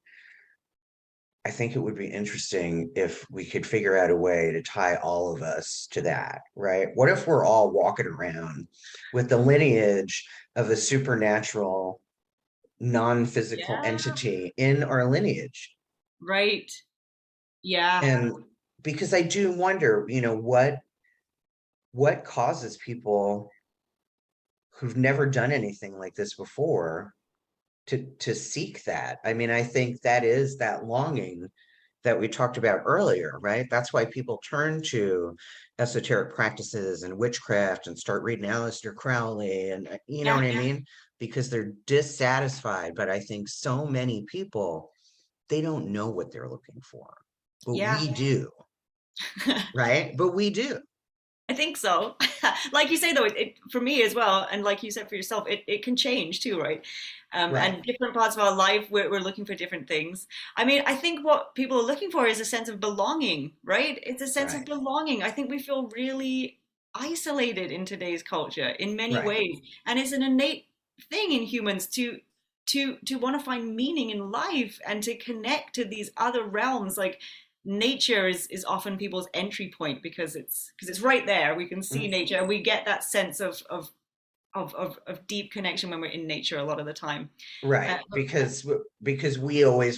I think it would be interesting if we could figure out a way to tie all of us to that, right? What if we're all walking around with the lineage of a supernatural, non-physical Yeah. entity in our lineage? Right. Yeah. And because I do wonder, what causes people who've never done anything like this before to seek that. I mean, I think that is that longing that we talked about earlier, right? That's why people turn to esoteric practices and witchcraft and start reading Aleister Crowley, and you know Yeah. what I mean? Because they're dissatisfied. But I think so many people, they don't know what they're looking for, but Yeah. we do, right? But we do. I think so. Like you say, though, for me as well, and like you said for yourself, it can change too, right? Right, And different parts of our life, we're looking for different things. I mean, I think what people are looking for is a sense of belonging, right? It's a sense of right, belonging. I think we feel really isolated in today's culture in many right. ways, and it's an innate thing in humans to want to find meaning in life and to connect to these other realms. Like nature is often people's entry point because it's right there. We can see Mm. nature and we get that sense of deep connection when we're in nature a lot of the time. Uh, Right, because we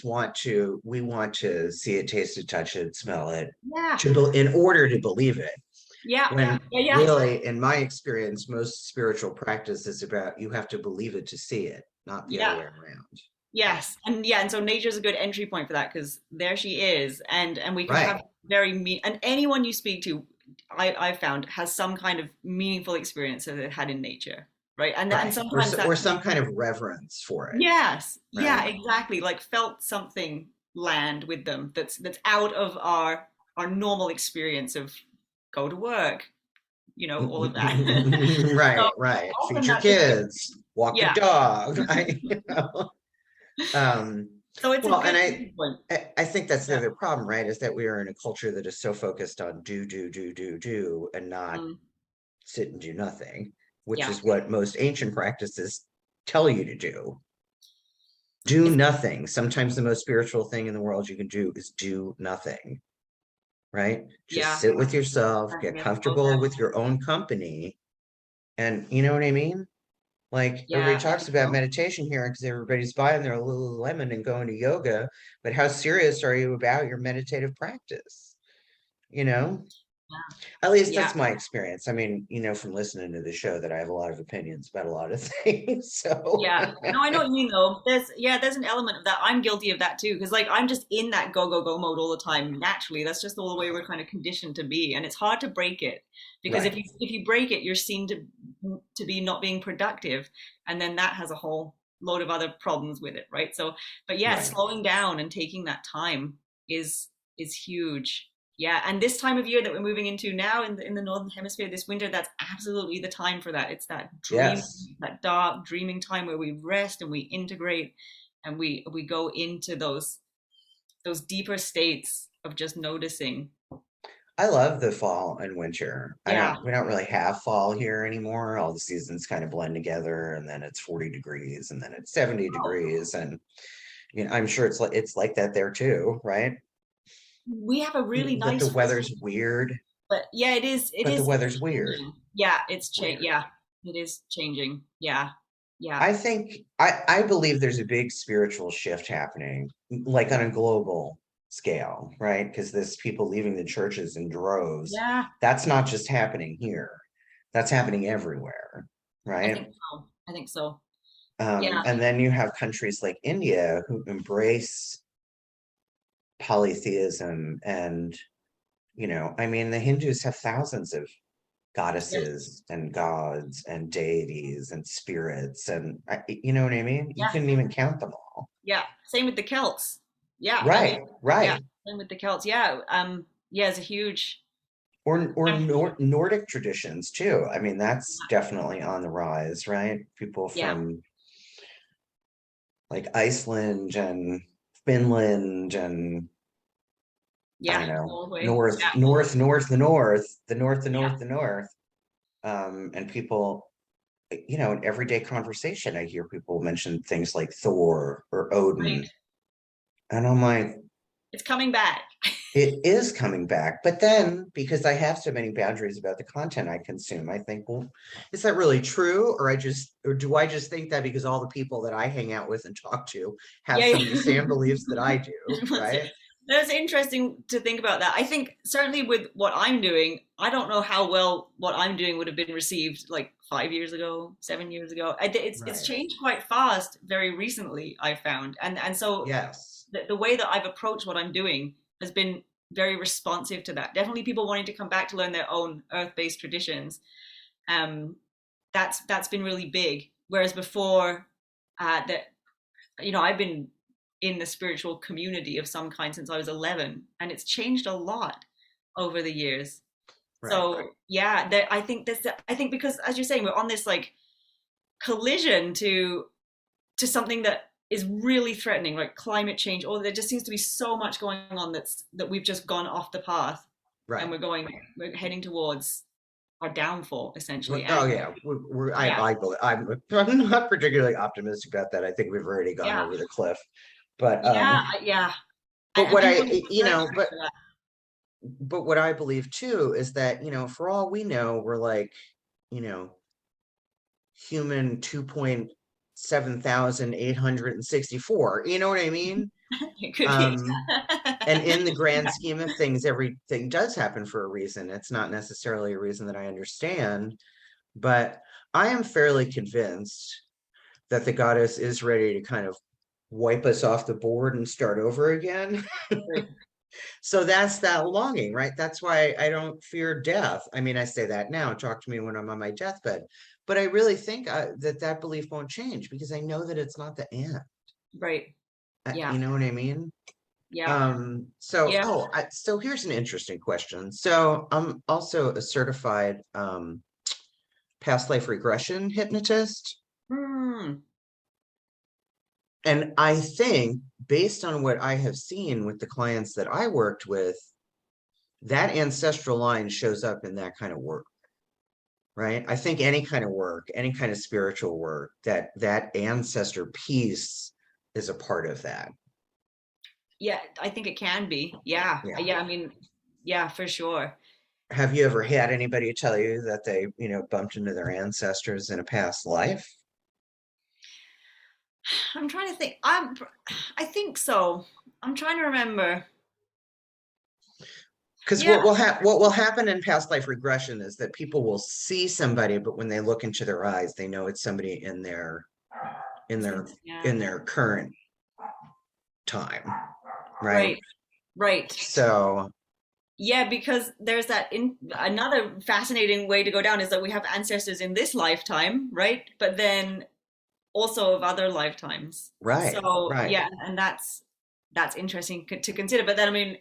want to see it, taste it, touch it, smell it, yeah, in order to believe it. yeah, When yeah, yeah, really, in my experience, most spiritual practice is about you have to believe it to see it, not the other yeah. way around. Right, Yes, and yeah, and so nature's a good entry point for that because there she is, and we can have right. and anyone you speak to, I've found has some kind of meaningful experience that they've had in nature, right? And Right. Or sometimes that or some kind of reverence for it. yes, yeah, Right. exactly. Like felt something land with them that's out of our normal experience of go to work, all of that. So Right, right. Feed often your that's a good, kids, walk your yeah. dog. Um, So it's a well, and good I, entry point. I I think that's the Yeah. other problem, right? Is that we are in a culture that is so focused on do, and not Mm, sit and do nothing, which yeah. is what most ancient practices tell you to do. Do It's nothing. Sometimes the most spiritual thing in the world you can do is do nothing, right? Just yeah. sit with yourself, I get guess slow comfortable down. with your own company, and you know what I mean? Like everybody Yeah, I talks think about so. meditation here because everybody's buying their Lululemon and going to yoga, but how serious are you about your meditative practice? You know, at least Yeah. that's my experience. I mean, from listening to the show, that I have a lot of opinions about a lot of things. So, Yeah. No, I know what you mean though. There's an element of that. I'm guilty of that too. Because like I'm just in that go, go, go mode all the time naturally. That's just all the way we're kind of conditioned to be. And it's hard to break it. Because if right, you break it, you're seen to be not being productive. And then that has a whole load of other problems with it, right? So but yeah, right, slowing down and taking that time is is huge. Yeah, and this time of year that we're moving into now in the northern hemisphere this winter, that's absolutely the time for that. It's that dream, Yes. that dark dreaming time where we rest and we integrate and we go into those deeper states of just noticing. I love the fall and winter. Yeah, We don't really have fall here anymore. All the seasons kind of blend together, and then it's 40 degrees and then it's 70 oh, degrees. And I'm sure it's like that there too, right? we have a really That the nice weather's rhythm, weird, but yeah, it but the is weather's weird. changing. Yeah, it's change. Weird. Yeah, it is changing. Yeah, yeah, I think I believe there's a big spiritual shift happening, like on a global scale, right? Because there's people leaving the churches in droves. yeah. That's not just happening here. That's happening everywhere, I right? think so. I think so. Yeah, And then you have countries like India who embrace polytheism and, I mean, the Hindus have thousands of yes, goddesses and gods and deities and spirits and you know what I mean? You yeah. couldn't even count them all. Yeah, same with the Celts. Yeah, I mean, Right, yeah, right. same with the Celts. Yeah, yeah, it's a huge. Or Um, Nordic traditions too. I mean, that's definitely on the rise, right? People yeah, from like Iceland and Finland and I don't yeah, know, Norway. north, Yeah, north, north, the north, the north, the yeah, north, the north. And people, in everyday conversation, I hear people mention things like Thor or right. Odin. And I'm like, It's coming back. it is coming back. But then, because I have so many boundaries about the content I consume, I think, well, is that really true? Or do I just think that because all the people that I hang out with and talk to have Yeah, some of the yeah. same beliefs that I do, right? That's interesting to think about that. I think certainly with what I'm doing, I don't know how well what I'm doing would have been received like 5 years ago, 7 years ago. It's Right. changed quite fast very recently, I found, and so Yes. the way that I've approached what I'm doing has been very responsive to that. Definitely people wanting to come back to learn their own earth-based traditions. Um, that's been really big. Whereas before, that I've been in the spiritual community of some kind since I was 11, and it's changed a lot over the years. Right. So yeah, I think because as you're saying, we're on this like collision to something that is really threatening, like climate change, or there just seems to be so much going on that we've just gone off the path and Right. we're heading towards our downfall essentially. Oh And yeah, yeah, I'm not particularly optimistic about that. I think we've already gone yeah, over the cliff. But yeah, yeah. but And what people I need to prepare for that. but what I believe too is that, for all we know, we're like, you know, human 2.7,864. You know what I mean? It could be. Um, and in the grand scheme of things, everything does happen for a reason. It's not necessarily a reason that I understand, but I am fairly convinced that the goddess is ready to kind of wipe us off the board and start over again. Right. So that's that longing, right? That's why I don't fear death. I mean, I say that now, talk to me when I'm on my deathbed, but I really think that belief won't change because I know that it's not the end. Right. Yeah. You know what I mean? Yeah. Yeah. So here's an interesting question. So I'm also a certified past life regression hypnotist. Hmm. And I think based on what I have seen with the clients that I worked with, that ancestral line shows up in that kind of work, right? I think any kind of work, any kind of spiritual work, that ancestor piece is a part of that. Yeah, I think it can be. Yeah. Yeah. Yeah. I mean, yeah, for sure. Have you ever had anybody tell you that they, bumped into their ancestors in a past life? I'm trying to think. I think so. I'm trying to remember. Because Yeah. what will happen in past life regression is that people will see somebody, but when they look into their eyes, they know it's somebody in their Yeah. in their current time, right? Right. Right. So Yeah, because there's that in another fascinating way to go down is that we have ancestors in this lifetime, right? But then also of other lifetimes. right, So right. yeah, and that's interesting to consider. But then I mean,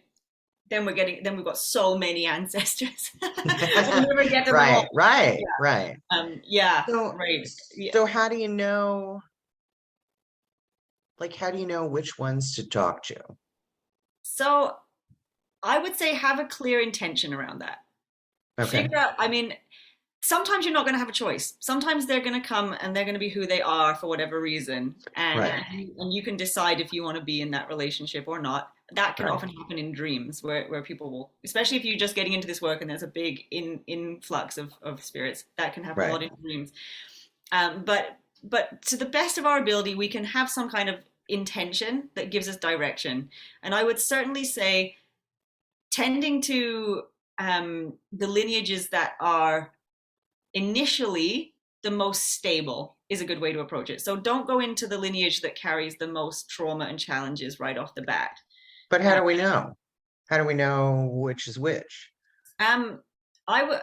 then we've got so many ancestors. And we never get them Right, all. right, Yeah. right. Yeah, So, right. Yeah. so how do you know, like, how do you know which ones to talk to? So I would say have a clear intention around that. Okay, Figure out, I mean, sometimes you're not going to have a choice. Sometimes they're going to come and they're going to be who they are for whatever reason, and right, and you can decide if you want to be in that relationship or not. That can right, often happen in dreams, where people will, especially if you're just getting into this work and there's a big influx of spirits. That can happen a right. lot in dreams. But to the best of our ability, we can have some kind of intention that gives us direction. And I would certainly say tending to the lineages that are initially the most stable is a good way to approach it. So don't go into the lineage that carries the most trauma and challenges right off the bat. But how Uh, do we know? How do we know which is which? um, I would.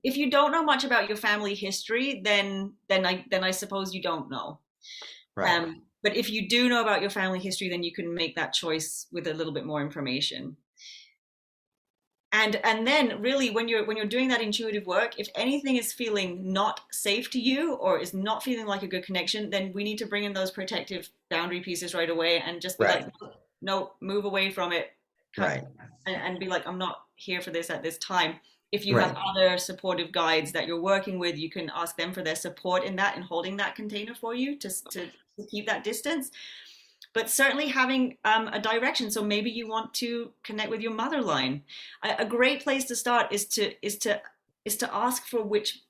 If you don't know much about your family history, then I suppose you don't know. Right, But if you do know about your family history, then you can make that choice with a little bit more information. And then really when you're doing that intuitive work, if anything is feeling not safe to you or is not feeling like a good connection, then we need to bring in those protective boundary pieces right away and just be right, like, no, move away from it. Cut, right, and be like, I'm not here for this at this time. If you have right, other supportive guides that you're working with, you can ask them for their support in that and holding that container for you to keep that distance. But certainly having a direction. So maybe you want to connect with your mother line. A great place to start is to ask for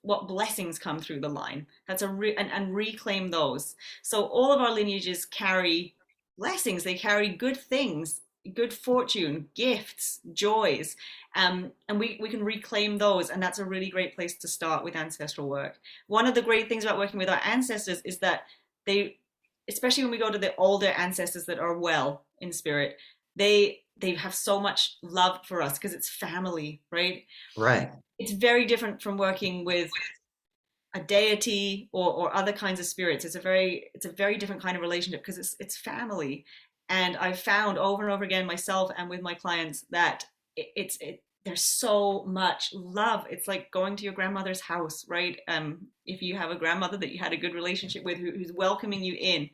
what blessings come through the line. That's and reclaim those. So all of our lineages carry blessings. They carry good things, good fortune, gifts, joys, and we can reclaim those. And that's a really great place to start with ancestral work. One of the great things about working with our ancestors is that they, especially when we go to the older ancestors that are well in spirit, they have so much love for us because it's family, right? right. It's very different from working with a deity or other kinds of spirits. It's a very different kind of relationship because it's family. And I've found over and over again myself and with my clients that there's so much love. It's like going to your grandmother's house, right? If you have a grandmother that you had a good relationship with who's welcoming you in,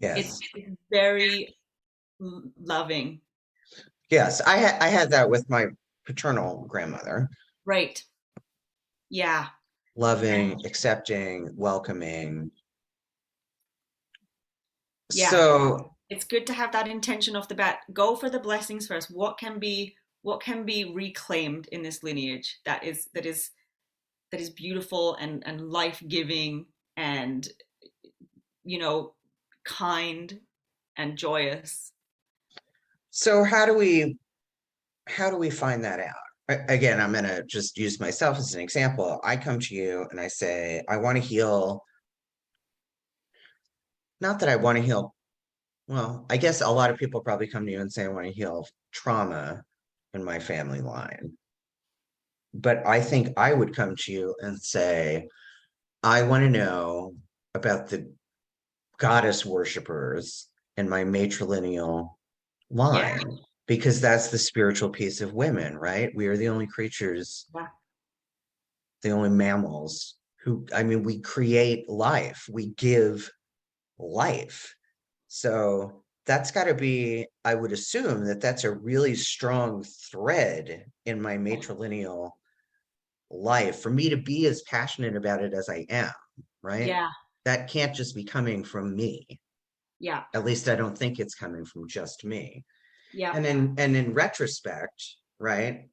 it's Yes, very loving. yes. I had that with my paternal grandmother. Right. Yeah. Loving, accepting, welcoming. Yeah. So, It's good to have that intention off the bat. Go for the blessings first. What can be reclaimed in this lineage that is beautiful and life-giving and you know kind and joyous. so how do we find that out? Again, I'm gonna just use myself as an example. I come to you and I say, I want to heal, not that I want to heal. Well, I guess a lot of people probably come to you and say, I want to heal trauma in my family line. But I think I would come to you and say, I want to know about the goddess worshippers in my matrilineal Yeah. line, because that's the spiritual piece of women, right? We are the only creatures, Yeah. the only mammals who, I mean, we create life, we give life. So that's got to be, I would assume that that's a really strong thread in my matrilineal life for me to be as passionate about it as I am, right? Yeah. That can't just be coming from me. Yeah. At least I don't think it's coming from just me. Yeah. And in retrospect, right,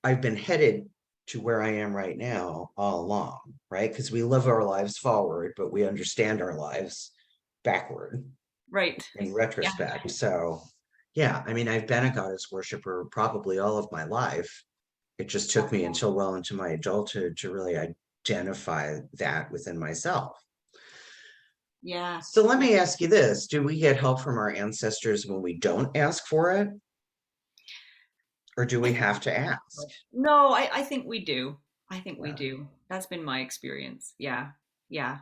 I've been headed to where I am right now all along, right? Because we live our lives forward, but we understand our lives backward Right. in Yeah. retrospect. So yeah, I mean, I've been a goddess worshiper probably all of my life. It just took me until well into my adulthood to really identify that within myself. Yeah. So let me ask you this. Do we get help from our ancestors when we don't ask for it? Or do we have to ask? No, I think we do. I think we Yeah. do. That's been my experience. Yeah. Yeah.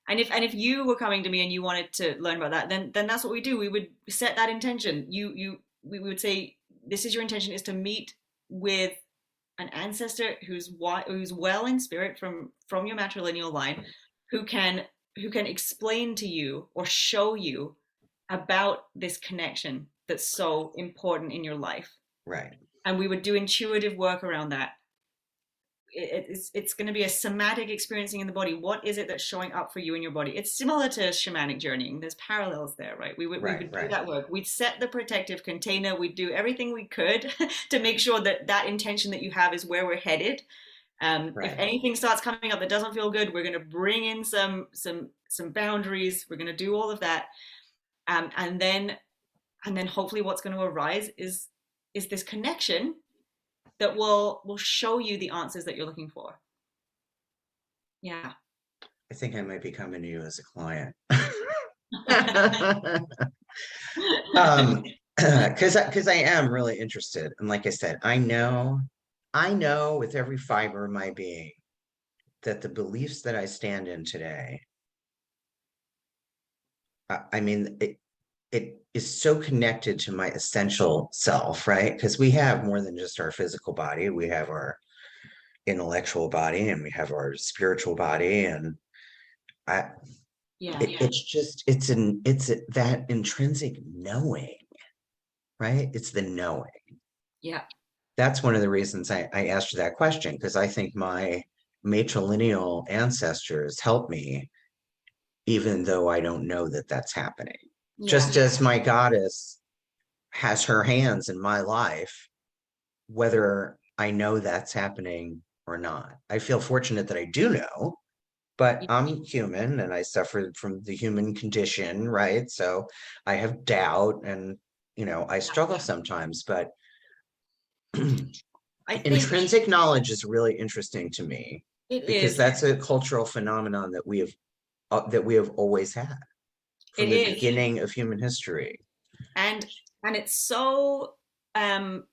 And if you were coming to me and you wanted to learn about that, then that's what we do. We would set that intention. We would say this is your intention, is to meet with an ancestor who's well in spirit from your matrilineal line, who can explain to you or show you about this connection that's so important in your life. Right. And we would do intuitive work around that. It's going to be a somatic experiencing in the body. What is it that's showing up for you in your body? It's similar to shamanic journeying. There's parallels there, right? We would do that work. We'd set the protective container. We'd do everything we could to make sure that that intention that you have is where we're headed. If anything starts coming up that doesn't feel good, we're going to bring in some boundaries. We're going to do all of that, and then hopefully what's going to arise is this connection that will show you the answers that you're looking for. Yeah. I think I might be coming to you as a client. Because I am really interested. And like I said, I know with every fiber of my being that the beliefs that I stand in today, I mean, it is so connected to my essential self, right? Because we have more than just our physical body. We have our intellectual body and we have our spiritual body. And it's that intrinsic knowing, right? It's the knowing. Yeah. That's one of the reasons I asked you that question, because I think my matrilineal ancestors help me, even though I don't know that that's happening. Yeah. Just as my goddess has her hands in my life, whether I know that's happening or not. I feel fortunate that I do know, but I'm human and I suffer from the human condition, right? So I have doubt and, I struggle sometimes, but intrinsic knowledge is really interesting to me, because that's a cultural phenomenon that we have always had from the beginning of human history. And it's so downplayed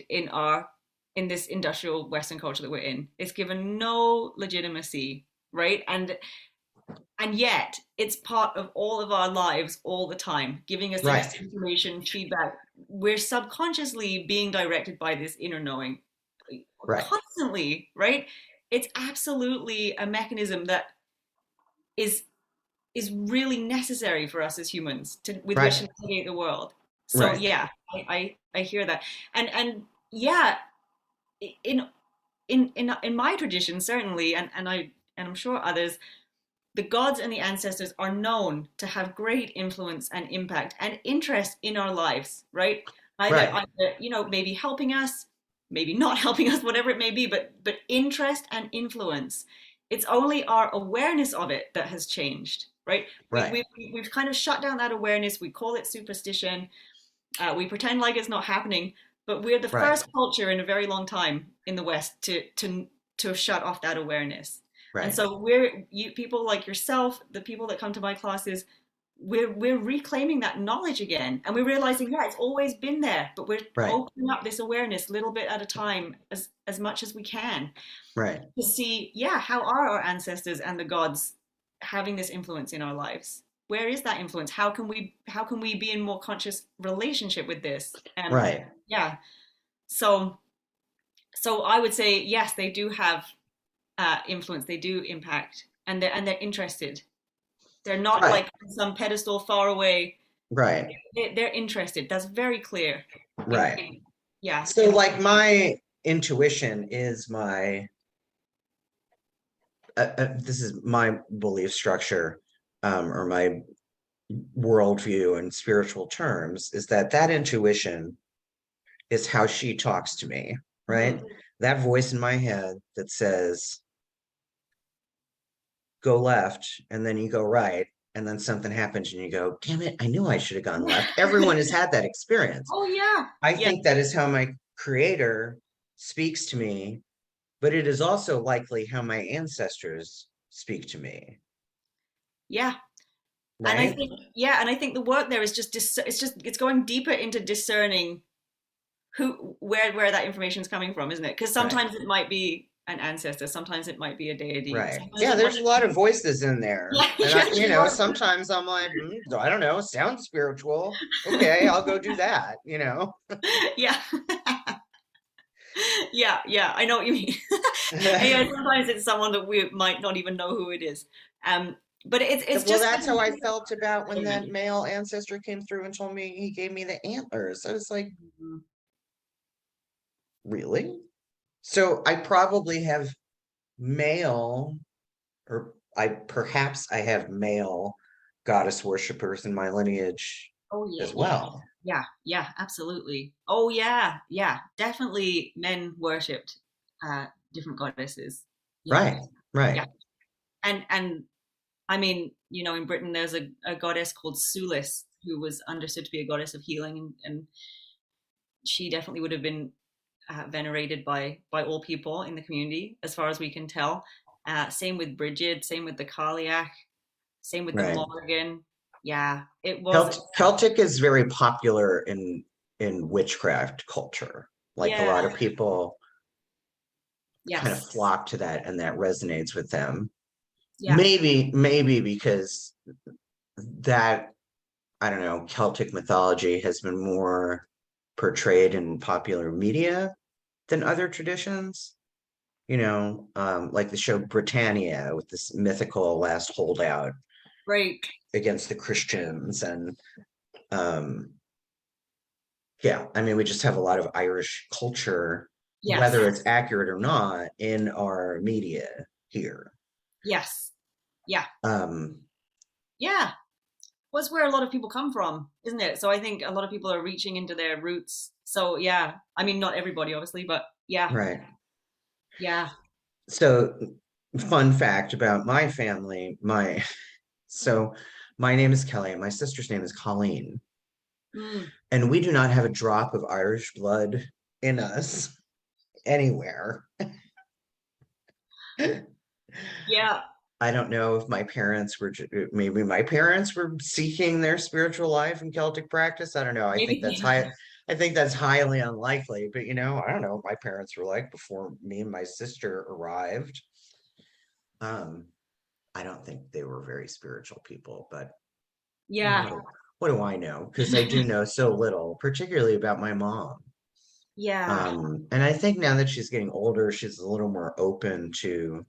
in this industrial Western culture that we're in. It's given no legitimacy, right? And yet it's part of all of our lives all the time, giving us this information, feedback. We're subconsciously being directed by this inner knowing constantly, right? It's absolutely a mechanism that is really necessary for us as humans with which to navigate the world. So I hear that. And in my tradition, certainly, and I'm sure others, the gods and the ancestors are known to have great influence and impact and interest in our lives, right? Either maybe helping us, maybe not helping us, whatever it may be, but interest and influence. It's only our awareness of it that has changed, right? We've kind of shut down that awareness. We call it superstition. We pretend like it's not happening, but we're the first culture in a very long time in the West to shut off that awareness. And so people like yourself, the people that come to my classes, we're reclaiming that knowledge again, and we're realizing, it's always been there, but we're opening up this awareness little bit at a time, as much as we can, to see, how are our ancestors and the gods having this influence in our lives? Where is that influence? How can we be in more conscious relationship with this? So I would say, yes, they do have influence, they do impact, and they're interested. They're not like on some pedestal far away. They're interested. That's very clear. Yeah. So like my intuition is my this is my belief structure, or my worldview in spiritual terms, is that intuition is how she talks to me, right? Mm-hmm. That voice in my head that says, go left, and then you go right, and then something happens and you go, damn it, I knew I should have gone left. Everyone has had that experience. Oh yeah. I think that is how my creator speaks to me, but it is also likely how my ancestors speak to me. Yeah. Right? And I think the work there is it's going deeper into discerning where that information is coming from, isn't it? Because sometimes it might be an ancestor. Sometimes it might be a deity. Right. Sometimes Yeah, it might there's a lot of voices in there. yeah, And yeah, sometimes I'm like, I don't know, sounds spiritual. Okay, I'll go do that, yeah. Yeah, yeah, I know what you mean. And yeah, sometimes it's someone that we might not even know who it is. Um, but it's Well, just that's how I felt about when that Mhm. male ancestor came through and told me he gave me the antlers. I was like, really? So I probably have male, or I have male goddess worshippers in my lineage Oh yeah, as yeah, well. yeah, yeah, absolutely. Oh yeah, yeah, definitely. Men worshipped different goddesses. Yeah, Right, yeah, right, and I mean, in Britain, there's a goddess called Sulis who was understood to be a goddess of healing, and she definitely would have been venerated by all people in the community, as far as we can tell. Same with Bridget, same with the Kaliak, same with the right. Morrigan. Yeah, it was. Celtic is very popular in witchcraft culture. Like a Yeah, lot of people kind of yes, flock to that and that resonates with them. yeah, Maybe because that, I don't know, Celtic mythology has been more portrayed in popular media than other traditions. Like the show Britannia with this mythical last holdout right. against the Christians. And um, yeah, I mean, we just have a lot of Irish culture, Yes, whether it's accurate or not, in our media here. yes, yeah, Um, yeah. Was where a lot of people come from, isn't it? So I think a lot of people are reaching into their roots. So yeah, I mean, not everybody, obviously, but yeah, right. yeah. So, fun fact about my family, so my name is Kelly, and my sister's name is Colleen, Mm, and we do not have a drop of Irish blood in us anywhere. yeah, I don't know if my parents were, maybe my parents were seeking their spiritual life in Celtic practice. I don't know. maybe. I think that's highly unlikely, but I don't know what my parents were like before me and my sister arrived. Um, I don't think they were very spiritual people, but Yeah, what do I know? Because I do know so little, particularly about my mom. yeah, And I think now that she's getting older, she's a little more open to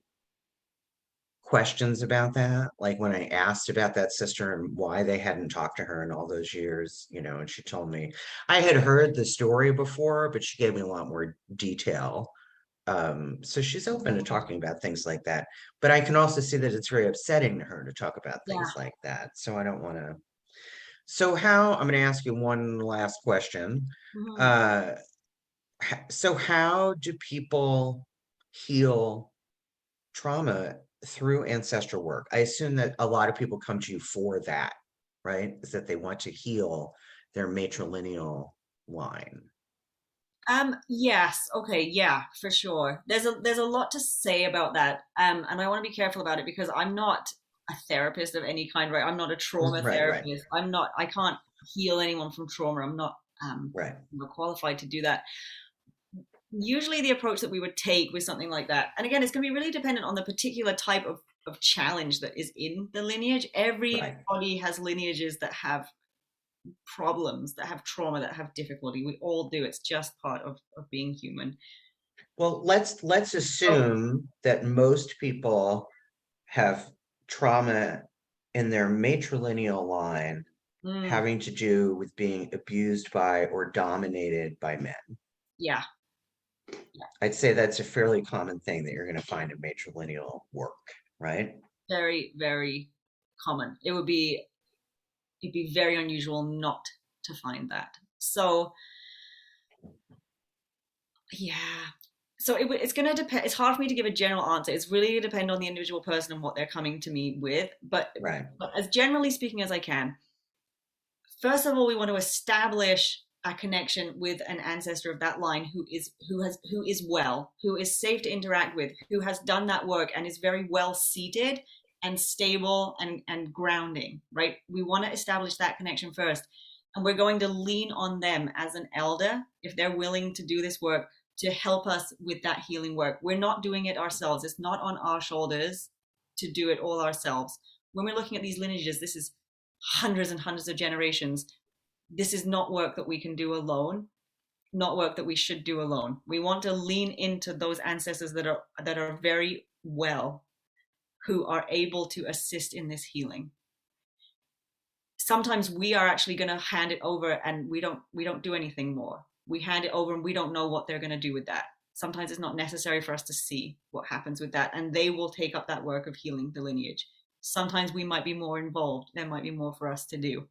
questions about that. Like when I asked about that sister and why they hadn't talked to her in all those years, and she told me I had heard the story before, but she gave me a lot more detail. So she's open to talking about things like that. But I can also see that it's very upsetting to her to talk about yeah. things like that. So I don't want to. So I'm going to ask you one last question. Mhm. Uh, so how do people heal trauma through ancestral work? I assume that a lot of people come to you for that, right? Is that they want to heal their matrilineal line. Yes, okay, yeah, for sure. There's a lot to say about that. And I want to be careful about it because I'm not a therapist of any kind, right? I'm not a trauma Right, right, therapist. I can't heal anyone from trauma. I'm not right. qualified to do that. Usually the approach that we would take with something like that, and again, it's going to be really dependent on the particular type of challenge that is in the lineage. Right. Everybody has lineages that have problems, that have trauma, that have difficulty. We all do. It's just part of being human. Well, let's So, assume that most people have trauma in their matrilineal line mm, having to do with being abused by or dominated by men. yeah, I'd say that's a fairly common thing that you're going to find in matrilineal work, right? very, very common. It'd be very unusual not to find that. So, yeah. So it's going to depend. It's hard for me to give a general answer. It's really going to depend on the individual person and what they're coming to me with. Right. But as generally speaking as I can, first of all, we want to establish a connection with an ancestor of that line who is well, who is safe to interact with, who has done that work and is very well seated and stable and grounding, right? We want to establish that connection first. And we're going to lean on them as an elder, if they're willing to do this work, to help us with that healing work. We're not doing it ourselves. It's not on our shoulders to do it all ourselves. When we're looking at these lineages, this is hundreds and hundreds of generations. This is not work that we can do alone, not work that we should do alone. We want to lean into those ancestors that are very well, who are able to assist in this healing. Sometimes we are actually going to hand it over and we don't do anything more. We hand it over and we don't know what they're going to do with that. Sometimes it's not necessary for us to see what happens with that, and they will take up that work of healing the lineage. Sometimes we might be more involved. There might be more for us to do.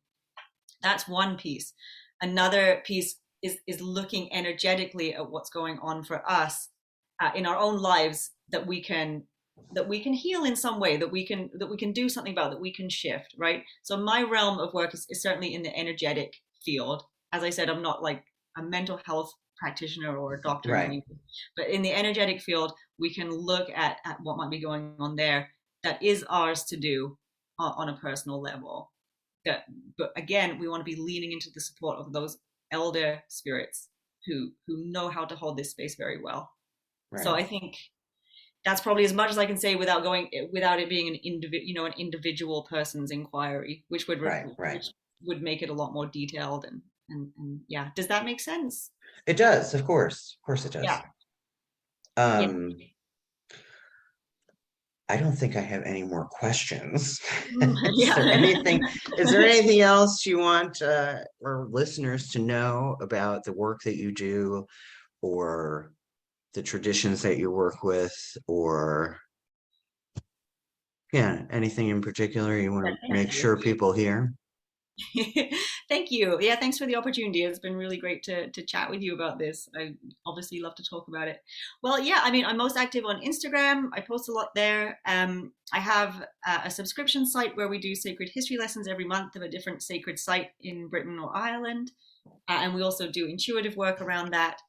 That's one piece. Another piece is looking energetically at what's going on for us in our own lives, that we can heal in some way, that we can do something about, that we can shift, right? So my realm of work is certainly in the energetic field. As I said, I'm not like a mental health practitioner or a doctor, Right. but in the energetic field, we can look at what might be going on there that is ours to do on a personal level. But again, we want to be leaning into the support of those elder spirits who know how to hold this space very well. Right. So I think that's probably as much as I can say without it being an individual person's inquiry, which would which would make it a lot more detailed and yeah. Does that make sense? It does, of course it does. Yeah. I don't think I have any more questions. Yeah. Is there anything else you want our listeners to know about the work that you do, or the traditions that you work with, or anything in particular you want to make sure people hear? Thank you. Yeah, thanks for the opportunity. It's been really great to chat with you about this. I obviously love to talk about it. Well, yeah, I mean, I'm most active on Instagram. I post a lot there. I have a subscription site where we do sacred history lessons every month of a different sacred site in Britain or Ireland. And we also do intuitive work around that.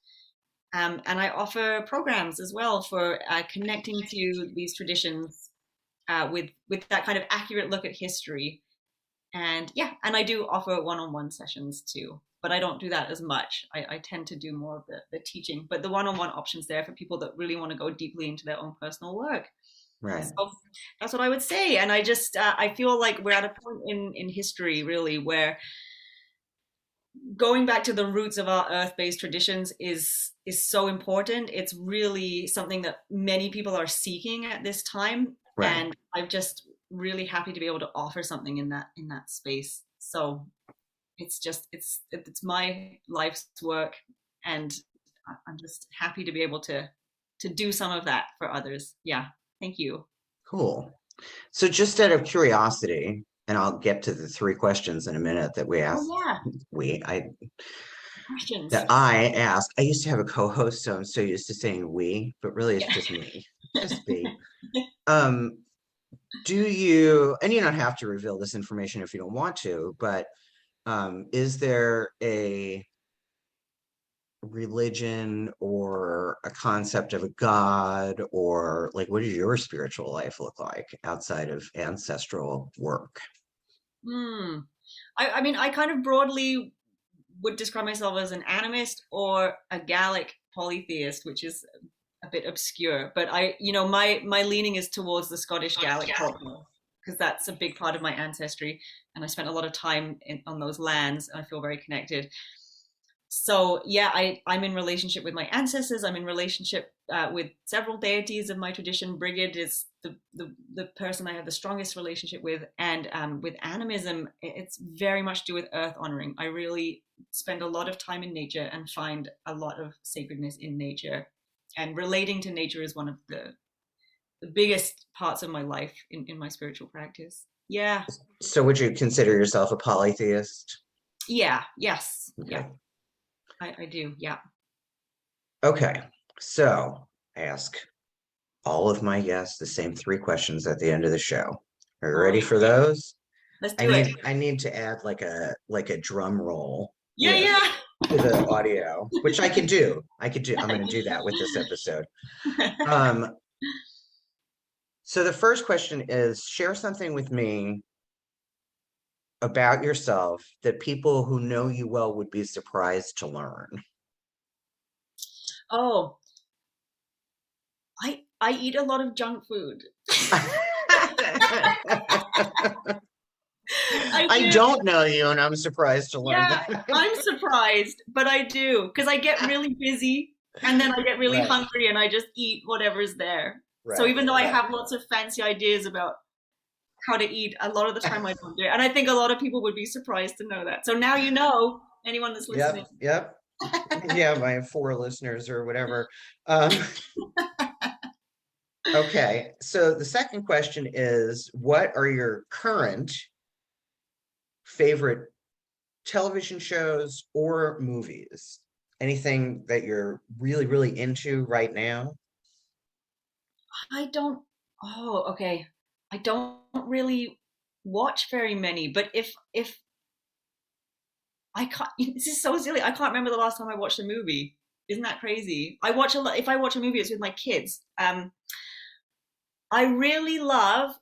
And I offer programs as well for connecting to these traditions with that kind of accurate look at history. And yeah, and I do offer one-on-one sessions too, but I don't do that as much. I tend to do more of the teaching, but the one-on-one options there for people that really want to go deeply into their own personal work. Right. So that's what I would say. And I just I feel like we're at a point in history really where going back to the roots of our earth-based traditions is so important. It's really something that many people are seeking at this time. Right. And I'm just really happy to be able to offer something in that space. So it's my life's work, and I'm just happy to be able to do some of that for others. Yeah, thank you. Cool. So just out of curiosity, and I'll get to the 3 questions in a minute that we asked. Questions that I ask. I used to have a co-host, so I'm so used to saying we, but really it's just me. Just me. Do you, and you don't have to reveal this information if you don't want to, but is there a religion or a concept of a god, or like, what does your spiritual life look like outside of ancestral work? I mean, I kind of broadly would describe myself as an animist or a Gallic polytheist, which is a bit obscure, but my leaning is towards the Scottish Gaelic culture, because that's a big part of my ancestry, and I spent a lot of time on those lands, and I feel very connected. So yeah, I'm in relationship with my ancestors. I'm in relationship with several deities of my tradition. Brigid is the person I have the strongest relationship with, and with animism, it's very much to do with earth honoring. I really spend a lot of time in nature and find a lot of sacredness in nature, and relating to nature is one of the biggest parts of my life in my spiritual practice. Yeah. So would you consider yourself a polytheist? Yeah. Yes. Okay. Yeah. I do. Yeah. Okay. So I ask all of my guests the same 3 questions at the end of the show. Are you ready for those? Let's do it. I need to add like a drum roll. Yeah. To the audio, which I can do. I'm going to do that with this episode. So the first question is, share something with me about yourself that people who know you well would be surprised to learn. Oh, I eat a lot of junk food. I I do. don't know you, and I'm surprised to learn Yeah, that. I'm surprised, but I do because I get really busy and then I get really Right, hungry and I just eat whatever's there. So right, even though I right. have lots of fancy ideas about how to eat, a lot of the time I don't do it. And I think a lot of people would be surprised to know that. So now you know, anyone that's listening. Yep, yep. Yeah, my 4 listeners or whatever. Um, okay, so the second question is, what are your current favorite television shows or movies? Anything that you're really, really into right now? I don't, oh, okay. I don't really watch very many, but if I can't, this is so silly. I can't remember the last time I watched a movie. Isn't that crazy? I watch a lot. If I watch a movie, it's with my kids. I really love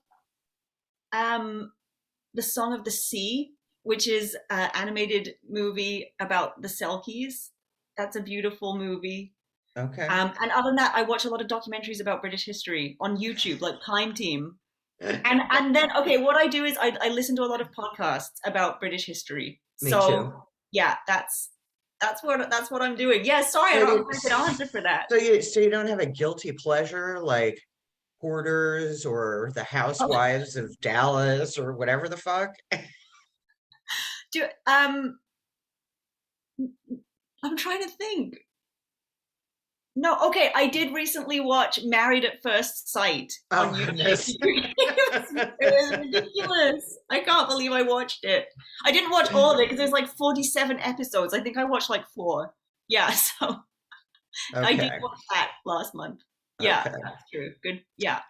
um, the Song of the Sea, which is an animated movie about the Selkies. That's a beautiful movie. Okay. And other than that, I watch a lot of documentaries about British history on YouTube, like Time Team. And then okay, what I do is I listen to a lot of podcasts about British history. Me So too. yeah, that's what I'm doing. Yeah, sorry, I So don't have you, a good answer for that. so you don't have a guilty pleasure like Hoarders or The Oh, Housewives of Dallas or whatever the fuck? do I'm trying to think. No, okay, I did recently watch Married at First Sight Oh on YouTube. goodness. It was ridiculous. I can't believe I watched it. I didn't watch all of it because there's like 47 episodes. I think I watched like four. Yeah, so I did Okay. watch that last month. Yeah, Okay. that's true. Good. Yeah.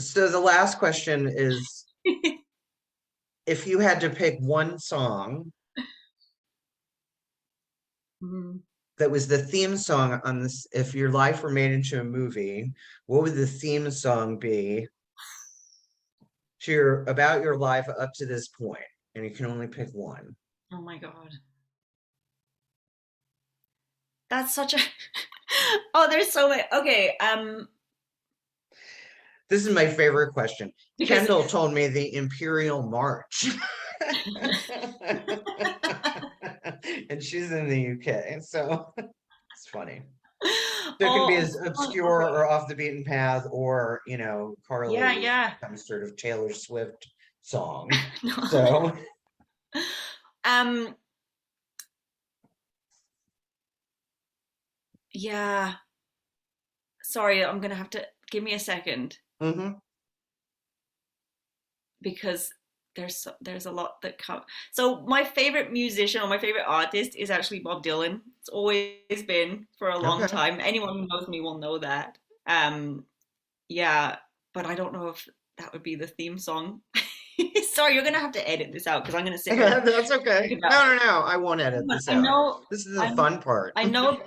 So the last question is, if you had to pick one song Mm. that was the theme song on this, if your life were made into a movie, what would the theme song be to about your life up to this point? And you can only pick one. Oh my God. That's such a Oh, there's so many. Okay, This is my favorite question. because Kendall told me the Imperial March. And she's in the UK, so it's funny. So it could be oh, as oh, obscure okay. or off the beaten path, or Yeah, Carly, yeah. some sort of Taylor Swift song. No. So Um, yeah. Sorry, I'm gonna have to give me a second mhm. because there's a lot that come. So my favorite musician or my favorite artist is actually Bob Dylan. It's always been for a long Okay. time. Anyone who knows me will know that. Um, yeah, but I don't know if that would be the theme song. Sorry, you're gonna have to edit this out because I'm gonna sit here and That's okay. think about. No, no, no. I won't edit But this out. This is the I'm, fun part. I know.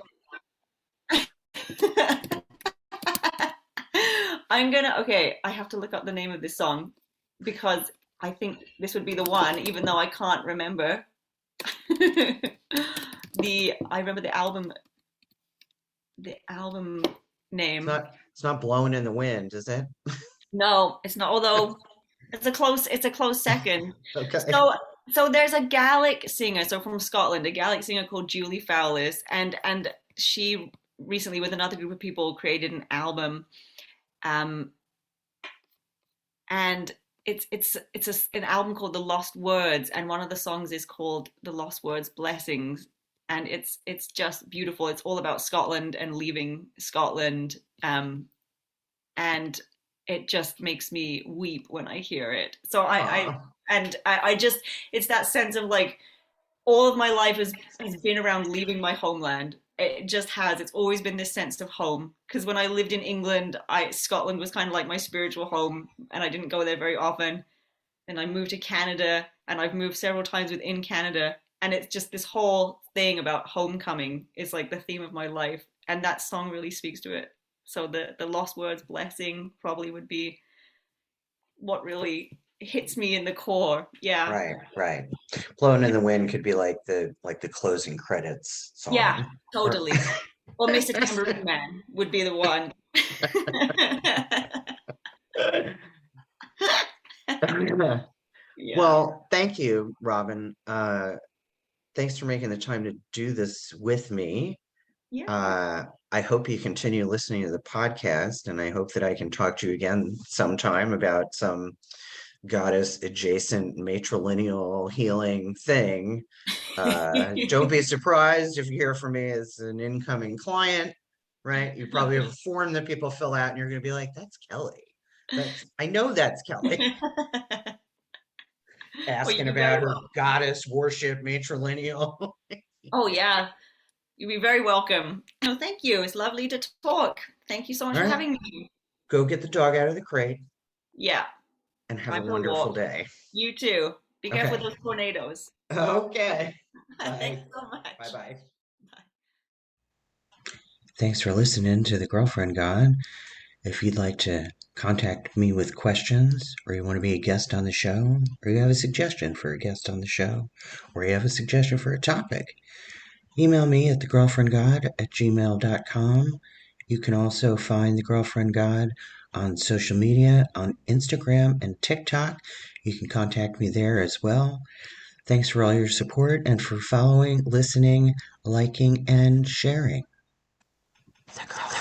I'm gonna. Okay, I have to look up the name of this song because I think this would be the one, even though I can't remember I remember the album It's name. not blowing in the wind, is it? No, it's not. Although it's a close second. Okay. So so there's a Gaelic singer, so from Scotland, a Gaelic singer called Julie Fowlis, and she recently with another group of people created an album, um, and an album called The Lost Words, and one of the songs is called The Lost Words Blessings, and it's just beautiful. It's all about Scotland and leaving Scotland, and it just makes me weep when I hear it. So Aw. I just it's that sense of like all of my life has been around leaving my homeland. It just has. It's always been this sense of home. Because when I lived in England, Scotland was kind of like my spiritual home, and I didn't go there very often. And I moved to Canada, and I've moved several times within Canada, and it's just this whole thing about homecoming is like the theme of my life, and that song really speaks to it. So the Lost Words blessing probably would be what really hits me in the core. Yeah, Right, right. Blowing in the Wind could be like the closing credits yeah, song. Or totally. Or Mr. Tambourine Man would be the one. Yeah. Well, thank you, Robyn. Thanks for making the time to do this with me. Yeah. Uh, I hope you continue listening to the podcast, and I hope that I can talk to you again sometime about some goddess adjacent matrilineal healing thing. Don't be surprised if you hear from me as an incoming client, right? You probably have a form that people fill out, and you're going to be like, "That's Kelly. I know that's Kelly." Well, Asking you'd be very about her welcome. goddess worship matrilineal. Oh, yeah. You'd be very welcome. No, thank you. It's lovely to talk. Thank you so much All for right, having me. go get the dog out of the crate Yeah. and have a Time for a wonderful walk. day. You too. Be careful Okay. with those tornadoes. Okay. Thanks Bye. so Bye much. bye. Bye. Thanks for listening to The Girlfriend God. If you'd like to contact me with questions, or you want to be a guest on the show, or you have a suggestion for a guest on the show, or you have a suggestion for a topic, email me at thegirlfriendgod@gmail.com. You can also find The Girlfriend God on social media, on Instagram and TikTok. You can contact me there as well. Thanks for all your support and for following, listening, liking, and sharing. The Girlfriend